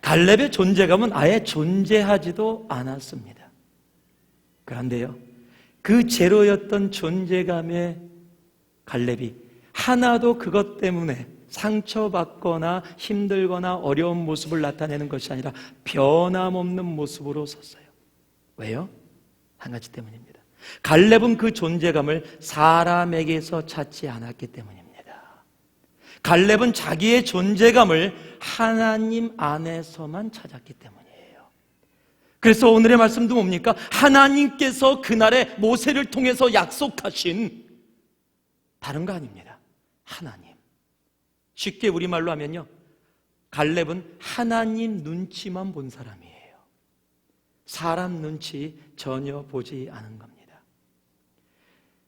갈렙의 존재감은 아예 존재하지도 않았습니다. 그런데요, 그 제로였던 존재감의 갈렙이 하나도 그것 때문에 상처받거나 힘들거나 어려운 모습을 나타내는 것이 아니라 변함없는 모습으로 섰어요. 왜요? 한 가지 때문입니다. 갈렙은 그 존재감을 사람에게서 찾지 않았기 때문입니다. 갈렙은 자기의 존재감을 하나님 안에서만 찾았기 때문이에요. 그래서 오늘의 말씀도 뭡니까? 하나님께서 그날에 모세를 통해서 약속하신, 다른 거 아닙니다. 하나님. 쉽게 우리말로 하면요, 갈렙은 하나님 눈치만 본 사람이에요. 사람 눈치 전혀 보지 않은 겁니다.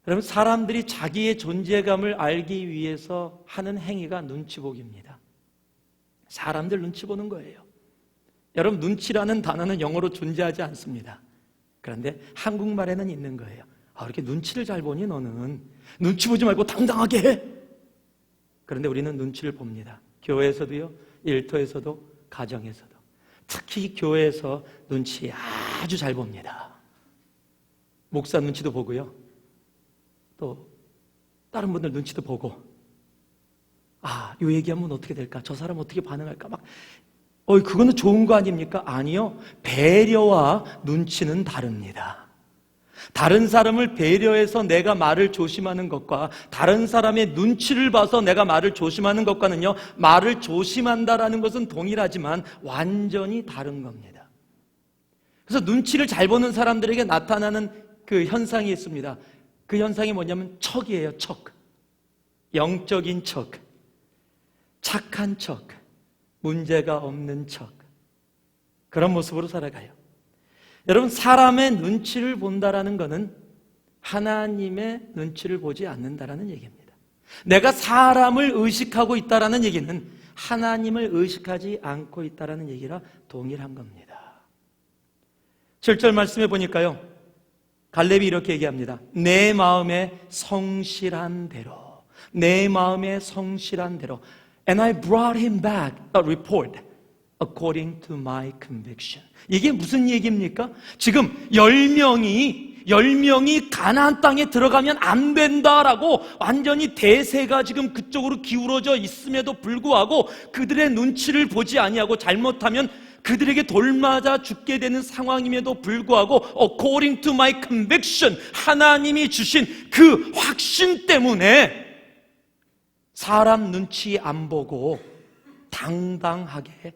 여러분, 사람들이 자기의 존재감을 알기 위해서 하는 행위가 눈치 보기입니다. 사람들 눈치 보는 거예요. 여러분, 눈치라는 단어는 영어로 존재하지 않습니다. 그런데 한국말에는 있는 거예요. 이렇게 눈치를 잘 보니 너는 눈치 보지 말고 당당하게 해. 그런데 우리는 눈치를 봅니다. 교회에서도요, 일터에서도, 가정에서도. 특히 교회에서 눈치 아주 잘 봅니다. 목사 눈치도 보고요, 또 다른 분들 눈치도 보고, 요 얘기하면 어떻게 될까? 저 사람 어떻게 반응할까? 그거는 좋은 거 아닙니까? 아니요. 배려와 눈치는 다릅니다. 다른 사람을 배려해서 내가 말을 조심하는 것과 다른 사람의 눈치를 봐서 내가 말을 조심하는 것과는요, 말을 조심한다라는 것은 동일하지만 완전히 다른 겁니다. 그래서 눈치를 잘 보는 사람들에게 나타나는 그 현상이 있습니다. 그 현상이 뭐냐면 척이에요. 척. 영적인 척, 착한 척, 문제가 없는 척, 그런 모습으로 살아가요. 여러분, 사람의 눈치를 본다라는 것은 하나님의 눈치를 보지 않는다라는 얘기입니다. 내가 사람을 의식하고 있다라는 얘기는 하나님을 의식하지 않고 있다라는 얘기라 동일한 겁니다. 7절 말씀해 보니까요, 갈렙이 이렇게 얘기합니다. 내 마음에 성실한 대로, 내 마음에 성실한 대로. And I brought him back a report according to my conviction. 이게 무슨 얘기입니까? 지금 10명이 10명이 가나안 땅에 들어가면 안 된다라고 완전히 대세가 지금 그쪽으로 기울어져 있음에도 불구하고 그들의 눈치를 보지 아니하고 잘못하면 그들에게 돌맞아 죽게 되는 상황임에도 불구하고 according to my conviction, 하나님이 주신 그 확신 때문에 사람 눈치 안 보고 당당하게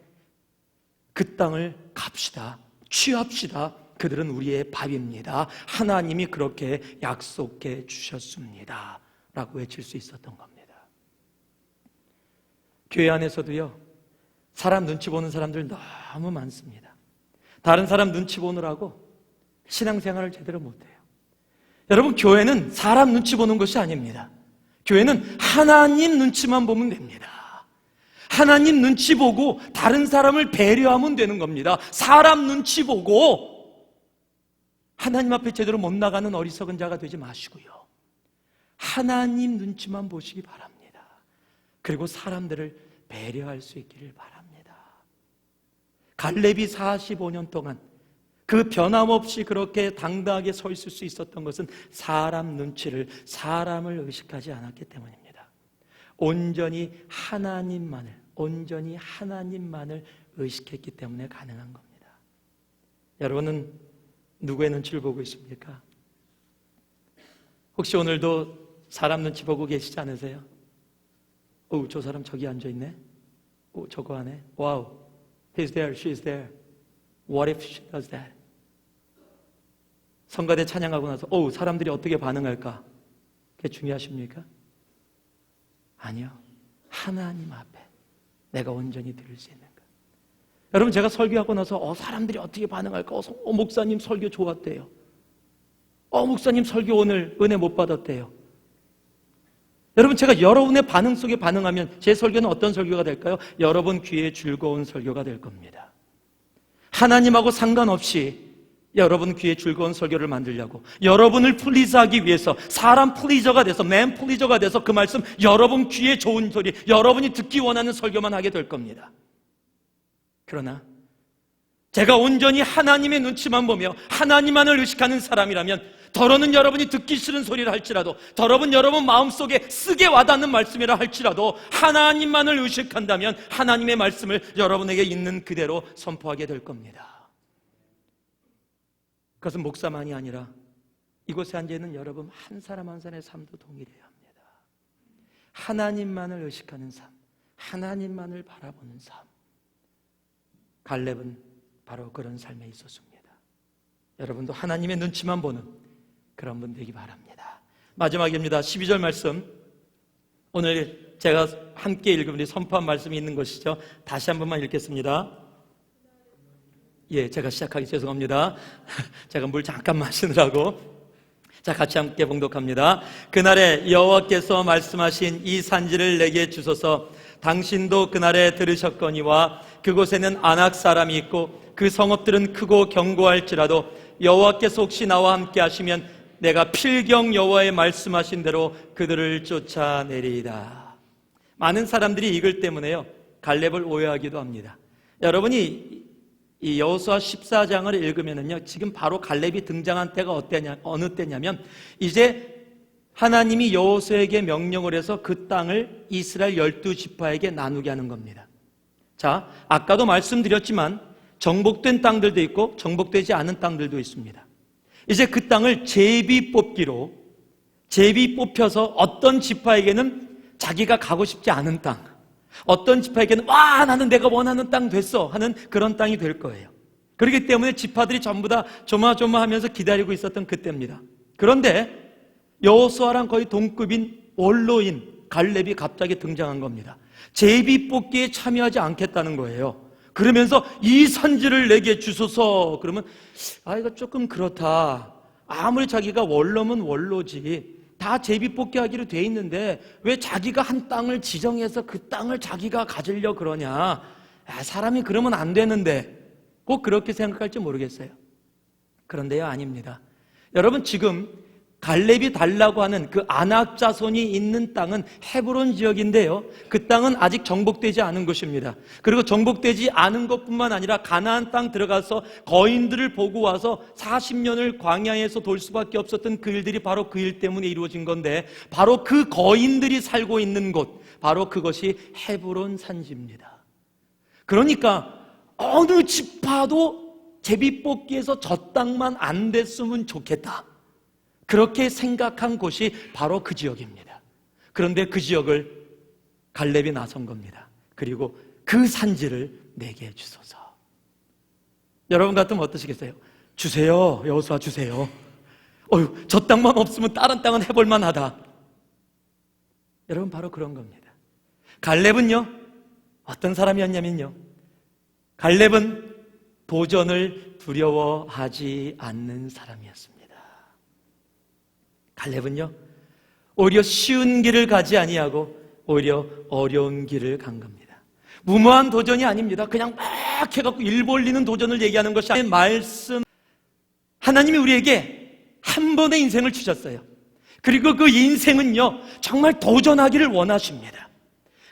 그 땅을 갑시다, 취합시다. 그들은 우리의 밥입니다. 하나님이 그렇게 약속해 주셨습니다 라고 외칠 수 있었던 겁니다. 교회 안에서도요, 사람 눈치 보는 사람들 너무 많습니다. 다른 사람 눈치 보느라고 신앙생활을 제대로 못해요. 여러분, 교회는 사람 눈치 보는 것이 아닙니다. 교회는 하나님 눈치만 보면 됩니다. 하나님 눈치 보고 다른 사람을 배려하면 되는 겁니다. 사람 눈치 보고 하나님 앞에 제대로 못 나가는 어리석은 자가 되지 마시고요, 하나님 눈치만 보시기 바랍니다. 그리고 사람들을 배려할 수 있기를 바랍니다. 갈렙이 45년 동안 그 변함없이 그렇게 당당하게 서 있을 수 있었던 것은 사람 눈치를, 사람을 의식하지 않았기 때문입니다. 온전히 하나님만을 의식했기 때문에 가능한 겁니다. 여러분은 누구의 눈치를 보고 있습니까? 혹시 오늘도 사람 눈치 보고 계시지 않으세요? 저 사람 저기 앉아있네? 저거 하네? Wow, he's there, she's there. What if she does that? 성가대 찬양하고 나서 사람들이 어떻게 반응할까? 그게 중요하십니까? 아니요. 하나님 앞에 내가 온전히 들을 수 있는 것. 여러분, 제가 설교하고 나서 사람들이 어떻게 반응할까? 목사님 설교 좋았대요. 목사님 설교 오늘 은혜 못 받았대요. 여러분, 제가 여러분의 반응 속에 반응하면 제 설교는 어떤 설교가 될까요? 여러분 귀에 즐거운 설교가 될 겁니다. 하나님하고 상관없이 여러분 귀에 즐거운 설교를 만들려고, 여러분을 플리즈하기 위해서 사람 플리저가 돼서, 맨 플리저가 돼서 그 말씀, 여러분 귀에 좋은 소리, 여러분이 듣기 원하는 설교만 하게 될 겁니다. 그러나 제가 온전히 하나님의 눈치만 보며 하나님만을 의식하는 사람이라면, 더러는 여러분이 듣기 싫은 소리를 할지라도, 더러는 여러분 마음속에 쓰게 와닿는 말씀이라 할지라도 하나님만을 의식한다면 하나님의 말씀을 여러분에게 있는 그대로 선포하게 될 겁니다. 그것은 목사만이 아니라 이곳에 앉아있는 여러분 한 사람 한 사람의 삶도 동일해야 합니다. 하나님만을 의식하는 삶, 하나님만을 바라보는 삶. 갈렙은 바로 그런 삶에 있었습니다. 여러분도 하나님의 눈치만 보는 그런 분 되기 바랍니다. 마지막입니다. 12절 말씀, 오늘 제가 함께 읽은 선포한 말씀이 있는 것이죠. 다시 한 번만 읽겠습니다. 제가 시작하기 죄송합니다. 제가 물 잠깐 마시느라고. 자, 같이 함께 봉독합니다. 그날에 여호와께서 말씀하신 이 산지를 내게 주소서. 당신도 그날에 들으셨거니와 그곳에는 아낙 사람이 있고 그 성읍들은 크고 견고할지라도 여호와께서 혹시 나와 함께 하시면 내가 필경 여호와의 말씀하신 대로 그들을 쫓아내리이다. 많은 사람들이 이 글 때문에요, 갈렙을 오해하기도 합니다. 여러분이 이 여호수아 14장을 읽으면은요, 지금 바로 갈렙이 등장한 때가 어느 때냐면, 이제 하나님이 여호수아에게 명령을 해서 그 땅을 이스라엘 12지파에게 나누게 하는 겁니다. 자, 아까도 말씀드렸지만 정복된 땅들도 있고 정복되지 않은 땅들도 있습니다. 이제 그 땅을 제비 뽑혀서 어떤 지파에게는 자기가 가고 싶지 않은 땅, 어떤 지파에게는 나는 내가 원하는 땅 됐어 하는 그런 땅이 될 거예요. 그렇기 때문에 지파들이 전부 다 조마조마하면서 기다리고 있었던 그때입니다. 그런데 여호수아랑 거의 동급인 원로인 갈렙이 갑자기 등장한 겁니다. 제비 뽑기에 참여하지 않겠다는 거예요. 그러면서 이 산지를 내게 주소서. 그러면 이거 조금 그렇다. 아무리 자기가 원로면 원로지, 다 제비 뽑기 하기로 돼 있는데 왜 자기가 한 땅을 지정해서 그 땅을 자기가 가지려 그러냐. 사람이 그러면 안 되는데. 꼭 그렇게 생각할지 모르겠어요. 그런데요, 아닙니다. 여러분, 지금 갈렙이 달라고 하는 그 아낙 자손이 있는 땅은 헤브론 지역인데요, 그 땅은 아직 정복되지 않은 곳입니다. 그리고 정복되지 않은 것뿐만 아니라 가나안 땅 들어가서 거인들을 보고 와서 40년을 광야에서 돌 수밖에 없었던 그 일들이 바로 그 일 때문에 이루어진 건데, 바로 그 거인들이 살고 있는 곳, 바로 그것이 헤브론 산지입니다. 그러니까 어느 지파도 제비뽑기에서 저 땅만 안 됐으면 좋겠다, 그렇게 생각한 곳이 바로 그 지역입니다. 그런데 그 지역을 갈렙이 나선 겁니다. 그리고 그 산지를 내게 주소서. 여러분 같으면 어떠시겠어요? 주세요, 여호수아 주세요. 저 땅만 없으면 다른 땅은 해볼 만하다. 여러분, 바로 그런 겁니다. 갈렙은요, 어떤 사람이었냐면요, 갈렙은 도전을 두려워하지 않는 사람이었습니다. 갈렙은요, 오히려 쉬운 길을 가지 아니하고 오히려 어려운 길을 간 겁니다. 무모한 도전이 아닙니다. 그냥 막 해갖고 일 벌리는 도전을 얘기하는 것이 아닌 말씀. 하나님이 우리에게 한 번의 인생을 주셨어요. 그리고 그 인생은요, 정말 도전하기를 원하십니다.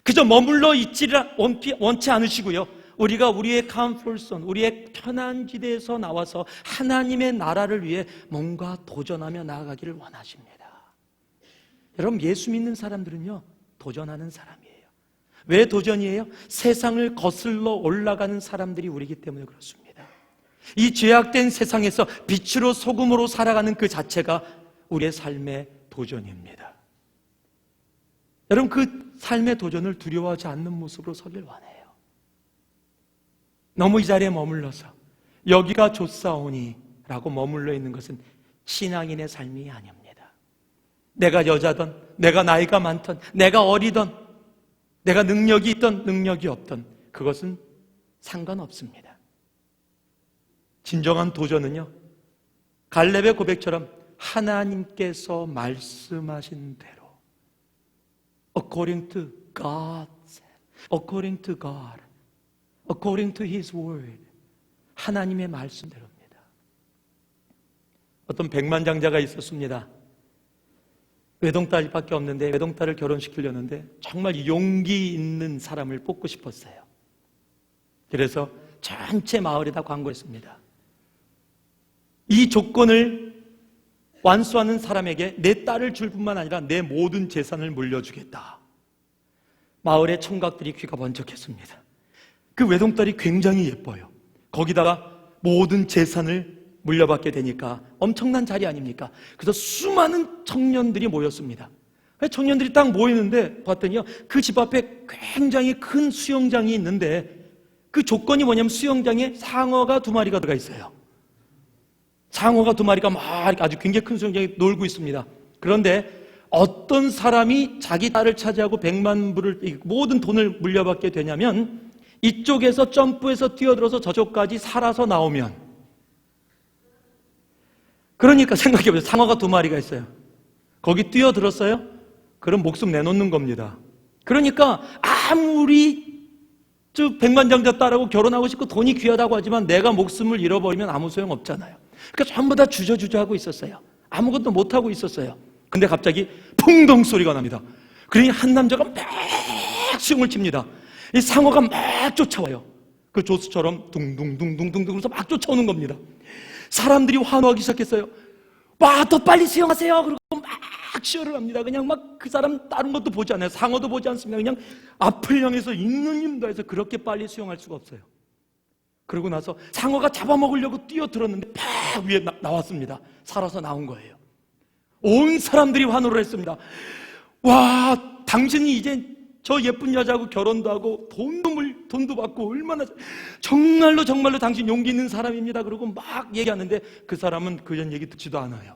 그저 머물러 있지를 원치 않으시고요, 우리가 우리의 컴포트존, 우리의 편한 지대에서 나와서 하나님의 나라를 위해 뭔가 도전하며 나아가기를 원하십니다. 여러분, 예수 믿는 사람들은요, 도전하는 사람이에요. 왜 도전이에요? 세상을 거슬러 올라가는 사람들이 우리이기 때문에 그렇습니다. 이 죄악된 세상에서 빛으로 소금으로 살아가는 그 자체가 우리의 삶의 도전입니다. 여러분, 그 삶의 도전을 두려워하지 않는 모습으로 서길 원해요. 너무 이 자리에 머물러서 여기가 좋사오니 라고 머물러 있는 것은 신앙인의 삶이 아닙니다. 내가 여자든, 내가 나이가 많든, 내가 어리든, 내가 능력이 있든 능력이 없든 그것은 상관없습니다. 진정한 도전은요, 갈렙의 고백처럼 하나님께서 말씀하신 대로 according to God, according to God, according to His word, 하나님의 말씀대로입니다. 어떤 백만장자가 있었습니다. 외동딸밖에 없는데 외동딸을 결혼시키려는데 정말 용기 있는 사람을 뽑고 싶었어요. 그래서 전체 마을에다 광고했습니다. 이 조건을 완수하는 사람에게 내 딸을 줄 뿐만 아니라 내 모든 재산을 물려주겠다. 마을의 총각들이 귀가 번쩍했습니다. 그 외동딸이 굉장히 예뻐요. 거기다가 모든 재산을 물려받게 되니까 엄청난 자리 아닙니까? 그래서 수많은 청년들이 모였습니다. 청년들이 딱 모이는데 봤더니요, 그 집 앞에 굉장히 큰 수영장이 있는데 그 조건이 뭐냐면 수영장에 상어가 2마리가 들어가 있어요. 상어가 2마리가 막 아주 굉장히 큰 수영장에 놀고 있습니다. 그런데 어떤 사람이 자기 딸을 차지하고 100만 불을, 모든 돈을 물려받게 되냐면 이쪽에서 점프해서 뛰어들어서 저쪽까지 살아서 나오면, 그러니까 생각해보세요. 상어가 2마리가 있어요. 거기 뛰어들었어요? 그럼 목숨 내놓는 겁니다. 그러니까 아무리 저 백만장자 딸하고 결혼하고 싶고 돈이 귀하다고 하지만 내가 목숨을 잃어버리면 아무 소용 없잖아요. 그러니까 전부 다 주저주저 하고 있었어요. 아무것도 못하고 있었어요. 근데 갑자기 풍덩 소리가 납니다. 그러니 한 남자가 막 수영을 칩니다. 이 상어가 막 쫓아와요. 그 조수처럼 둥둥둥둥둥둥 해서 막 쫓아오는 겁니다. 사람들이 환호하기 시작했어요. 와, 더 빨리 수영하세요. 그리고 막 시어를 합니다. 그냥 막 그 사람 다른 것도 보지 않아요. 상어도 보지 않습니다. 그냥 앞을 향해서 있는 힘 다해서 그렇게 빨리 수영할 수가 없어요. 그러고 나서 상어가 잡아먹으려고 뛰어들었는데 팍 위에 나왔습니다. 살아서 나온 거예요. 온 사람들이 환호를 했습니다. 와, 당신이 이제 저 예쁜 여자하고 결혼도 하고 돈도 받고 얼마나 정말로 당신 용기 있는 사람입니다. 그러고 막 얘기하는데 그 사람은 그런 얘기 듣지도 않아요.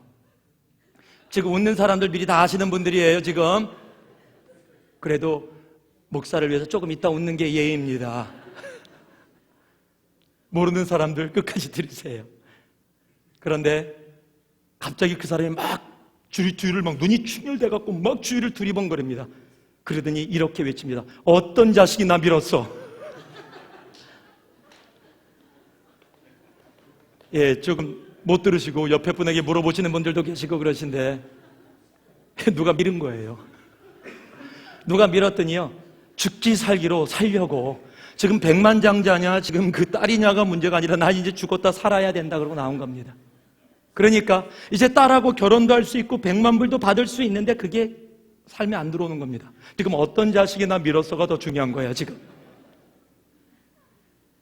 지금 웃는 사람들 미리 다 아시는 분들이에요, 지금. 그래도 목사를 위해서 조금 이따 웃는 게 예의입니다. 모르는 사람들 끝까지 들으세요. 그런데 갑자기 그 사람이 막 주위를 막 눈이 충혈돼갖고 막 주위를 두리번거립니다. 그러더니 이렇게 외칩니다. 어떤 자식이 나 밀었어? 예, 조금 못 들으시고 옆에 분에게 물어보시는 분들도 계시고 그러신데 누가 밀은 거예요. 누가 밀었더니요, 죽기 살기로 살려고 지금 백만장자냐 지금 그 딸이냐가 문제가 아니라 나 이제 죽었다 살아야 된다 그러고 나온 겁니다. 그러니까 이제 딸하고 결혼도 할 수 있고 100만 불도 받을 수 있는데 그게 삶에 안 들어오는 겁니다. 지금 어떤 자식이나 밀었어가 더 중요한 거예요 지금.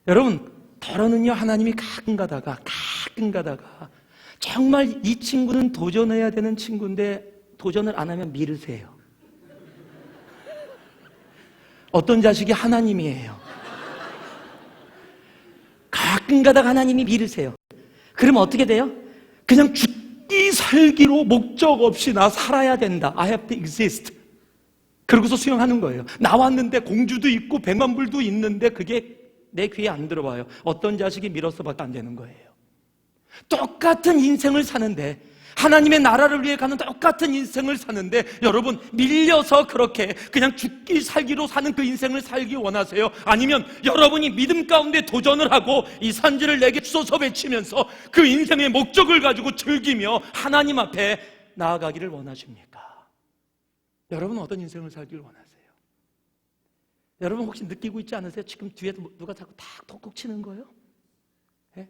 여러분, 때로는요 하나님이 가끔 가다가 정말 이 친구는 도전해야 되는 친구인데 도전을 안 하면 미르세요. 어떤 자식이 하나님이에요. 가끔 가다가 하나님이 미르세요. 그러면 어떻게 돼요? 그냥 죽기 살기로 목적 없이 나 살아야 된다. I have to exist. 그러고서 수용하는 거예요. 나왔는데 공주도 있고 100만 불도 있는데 그게 내 귀에 안 들어와요. 어떤 자식이 밀어서밖에 안 되는 거예요. 똑같은 인생을 사는데, 하나님의 나라를 위해 가는 똑같은 인생을 사는데 여러분 밀려서 그렇게 그냥 죽기 살기로 사는 그 인생을 살기 원하세요? 아니면 여러분이 믿음 가운데 도전을 하고 이 산지를 내게 주소서 외치면서 그 인생의 목적을 가지고 즐기며 하나님 앞에 나아가기를 원하십니까? 여러분 어떤 인생을 살기를 원하세요? 여러분 혹시 느끼고 있지 않으세요? 지금 뒤에 누가 자꾸 탁 톡톡 치는 거예요? 예?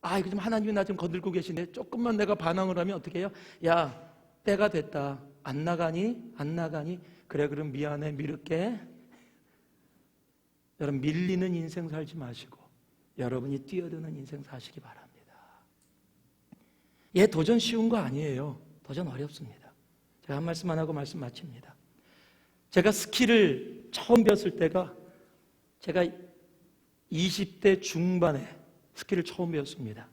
아, 이거 좀 하나님이 나 좀 건들고 계시네. 조금만 내가 반항을 하면 어떻게 해요? 야, 때가 됐다. 안 나가니? 안 나가니? 그래, 그럼 미안해, 미룰게. 여러분, 밀리는 인생 살지 마시고 여러분이 뛰어드는 인생 사시기 바랍니다. 도전 쉬운 거 아니에요. 도전 어렵습니다. 제가 한 말씀만 하고 말씀 마칩니다. 제가 스키를 처음 배웠을 때가 제가 20대 중반에 스키를 처음 배웠습니다.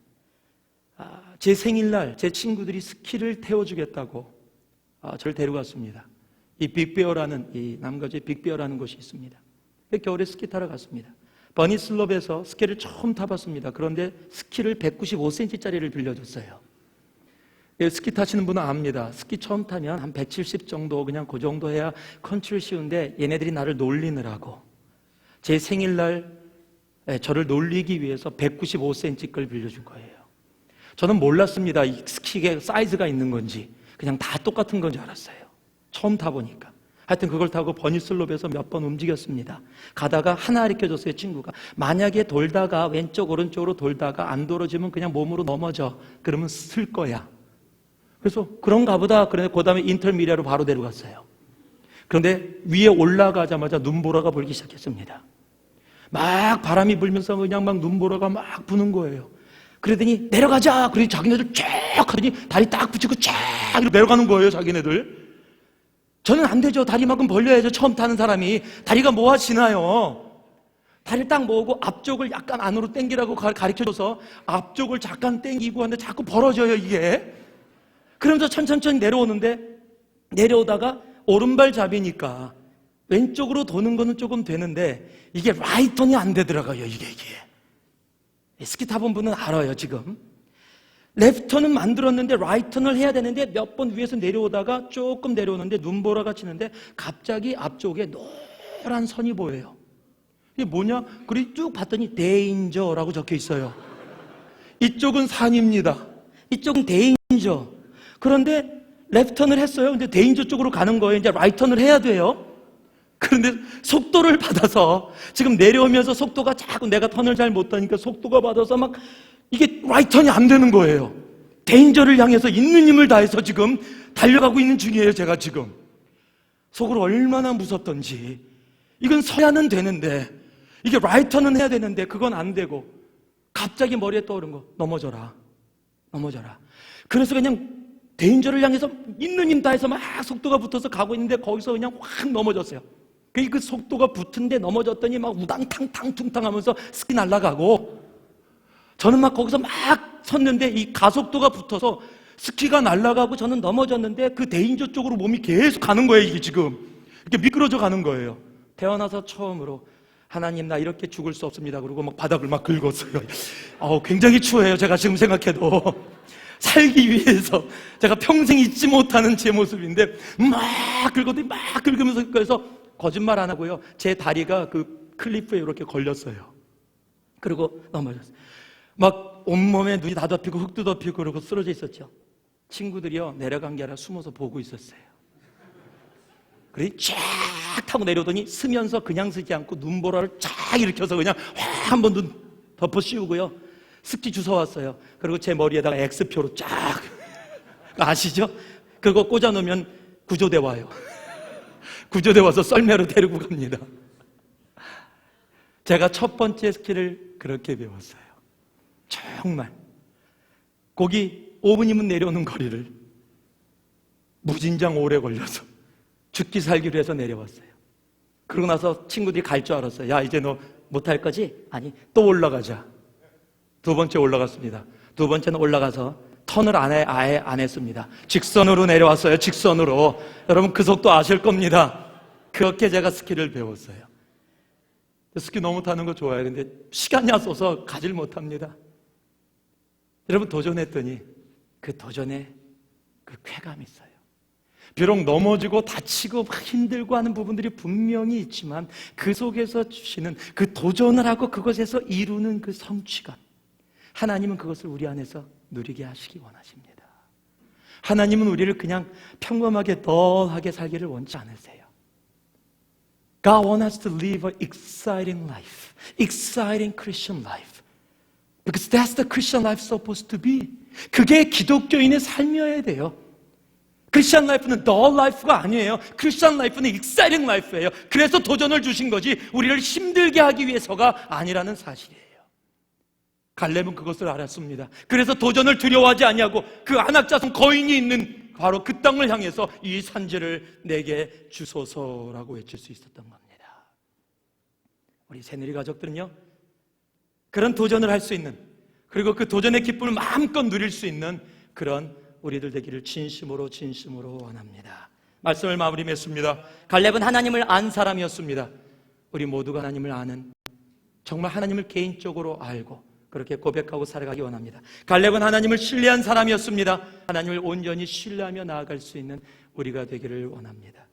제 생일날 제 친구들이 스키를 태워주겠다고 저를 데려갔습니다. 이 빅베어라는, 이 남가주에 빅베어라는 곳이 있습니다. 겨울에 스키 타러 갔습니다. 버니슬롭에서 스키를 처음 타봤습니다. 그런데 스키를 195cm짜리를 빌려줬어요. 스키 타시는 분은 압니다. 스키 처음 타면 한 170 정도, 그냥 그 정도 해야 컨트롤 쉬운데 얘네들이 나를 놀리느라고 제 생일날 저를 놀리기 위해서 195cm 걸 빌려준 거예요. 저는 몰랐습니다. 이 스키의 사이즈가 있는 건지. 그냥 다 똑같은 건 줄 알았어요. 처음 타보니까. 하여튼 그걸 타고 버니슬롭에서 몇 번 움직였습니다. 가다가 하나 가르쳐줬어요, 친구가. 만약에 돌다가 왼쪽 오른쪽으로 돌다가 안 떨어지면 그냥 몸으로 넘어져. 그러면 쓸 거야. 그래서 그런가 보다. 그런데 그 다음에 인터미디어로 바로 데려갔어요. 그런데 위에 올라가자마자 눈보라가 불기 시작했습니다. 막 바람이 불면서 그냥 막 눈보라가 막 부는 거예요. 그러더니 내려가자. 그러더니 자기네들 쫙 하더니 다리 딱 붙이고 쫙 이렇게 내려가는 거예요, 자기네들. 저는 안 되죠. 다리만큼 벌려야죠. 처음 타는 사람이. 다리가 뭐 하시나요? 다리를 딱 모으고 앞쪽을 약간 안으로 당기라고 가르쳐줘서 앞쪽을 잠깐 당기고 하는데 자꾸 벌어져요, 이게. 그러면서 천천히 내려오는데, 내려오다가 오른발 잡이니까 왼쪽으로 도는 거는 조금 되는데 이게 라이턴이 안 되더라고요, 이게. 스키 타본 분은 알아요, 지금. 레프턴은 만들었는데 라이턴을 해야 되는데 몇 번 위에서 내려오다가 조금 내려오는데 눈보라가 치는데 갑자기 앞쪽에 노란 선이 보여요. 이게 뭐냐? 그리고 쭉 봤더니 데인저라고 적혀 있어요. 이쪽은 산입니다. 이쪽은 데인저. 그런데 레프턴을 했어요. 근데 데인저 쪽으로 가는 거예요. 이제 라이턴을 해야 돼요. 그런데 속도를 받아서 지금 내려오면서 속도가 자꾸 내가 턴을 잘 못하니까 속도가 받아서 막 이게 라이턴이 안 되는 거예요. 데인저를 향해서 있는 힘을 다해서 지금 달려가고 있는 중이에요, 제가 지금. 속으로 얼마나 무섭던지. 이건 서야는 되는데, 이게 라이턴은 해야 되는데 그건 안 되고 갑자기 머리에 떠오른 거, 넘어져라. 그래서 그냥 데인저를 향해서 있는 힘 다해서 막 속도가 붙어서 가고 있는데 거기서 그냥 확 넘어졌어요. 그 속도가 붙은데 넘어졌더니 막 우당탕탕 퉁탕 하면서 스키 날아가고, 저는 막 거기서 막 섰는데 이 가속도가 붙어서 스키가 날아가고 저는 넘어졌는데 그 데인저 쪽으로 몸이 계속 가는 거예요, 이게 지금. 이렇게 미끄러져 가는 거예요. 태어나서 처음으로 하나님 나 이렇게 죽을 수 없습니다. 그러고 막 바닥을 막 긁었어요. 굉장히 추해요, 제가 지금 생각해도. 살기 위해서 제가 평생 잊지 못하는 제 모습인데 막 긁었더니 막 긁으면서, 그래서 거짓말 안 하고요, 제 다리가 그 클리프에 이렇게 걸렸어요. 그리고 넘어졌어요. 막 온몸에 눈이 다 덮이고 흙도 덮이고 그러고 쓰러져 있었죠. 친구들이요, 내려간 게 아니라 숨어서 보고 있었어요. 그래 쫙 타고 내려오더니 쓰면서 그냥 쓰지 않고 눈보라를 쫙 일으켜서 그냥 확 한번 눈 덮어 씌우고요, 습기 주워왔어요. 그리고 제 머리에다가 X표로 쫙 아시죠? 그거 꽂아놓으면 구조대 와요. 구조대 와서 썰매로 데리고 갑니다. 제가 첫 번째 스키를 그렇게 배웠어요. 정말 거기 5분이면 내려오는 거리를 무진장 오래 걸려서 죽기 살기로 해서 내려왔어요. 그러고 나서 친구들이 갈 줄 알았어요. 야, 이제 너 못할 거지? 아니, 또 올라가자. 두 번째 올라갔습니다. 두 번째는 올라가서 턴을 아예 안 했습니다. 직선으로 내려왔어요. 직선으로. 여러분 그 속도 아실 겁니다. 그렇게 제가 스키를 배웠어요. 스키 너무 타는 거 좋아해요. 근데 시간이 없어서 가질 못합니다. 여러분 도전했더니 그 도전에 그 쾌감이 있어요. 비록 넘어지고 다치고 막 힘들고 하는 부분들이 분명히 있지만 그 속에서 주시는 그 도전을 하고 그것에서 이루는 그 성취감, 하나님은 그것을 우리 안에서 누리게 하시기 원하십니다. 하나님은 우리를 그냥 평범하게 덜하게 살기를 원치 않으세요. God wants us to live an exciting life, exciting Christian life. Because that's the Christian life supposed to be. 그게 기독교인의 삶이어야 돼요. 크리스천 라이프는 dull life가 아니에요. 크리스천 라이프는 exciting life예요. 그래서 도전을 주신 거지 우리를 힘들게 하기 위해서가 아니라는 사실이에요. 갈렙은 그것을 알았습니다. 그래서 도전을 두려워하지 아니하고 그 안악자손 거인이 있는 바로 그 땅을 향해서 이 산지를 내게 주소서라고 외칠 수 있었던 겁니다. 우리 새누리 가족들은요, 그런 도전을 할 수 있는, 그리고 그 도전의 기쁨을 마음껏 누릴 수 있는 그런 우리들 되기를 진심으로 원합니다. 말씀을 마무리 맺습니다. 갈렙은 하나님을 안 사람이었습니다. 우리 모두가 하나님을 아는, 정말 하나님을 개인적으로 알고 그렇게 고백하고 살아가기 원합니다. 갈렙은 하나님을 신뢰한 사람이었습니다. 하나님을 온전히 신뢰하며 나아갈 수 있는 우리가 되기를 원합니다.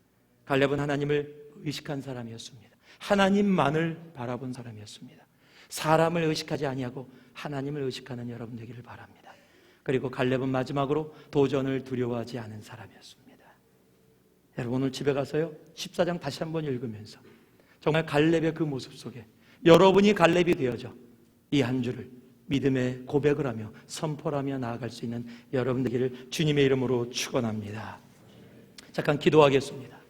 갈렙은 하나님을 의식한 사람이었습니다. 하나님만을 바라본 사람이었습니다. 사람을 의식하지 아니하고 하나님을 의식하는 여러분 되기를 바랍니다. 그리고 갈렙은 마지막으로 도전을 두려워하지 않은 사람이었습니다. 여러분 오늘 집에 가서요 14장 다시 한번 읽으면서 정말 갈렙의 그 모습 속에 여러분이 갈렙이 되어져 이 한 주를 믿음의 고백을 하며 선포를 하며 나아갈 수 있는 여러분 되기를 주님의 이름으로 축원합니다. 잠깐 기도하겠습니다.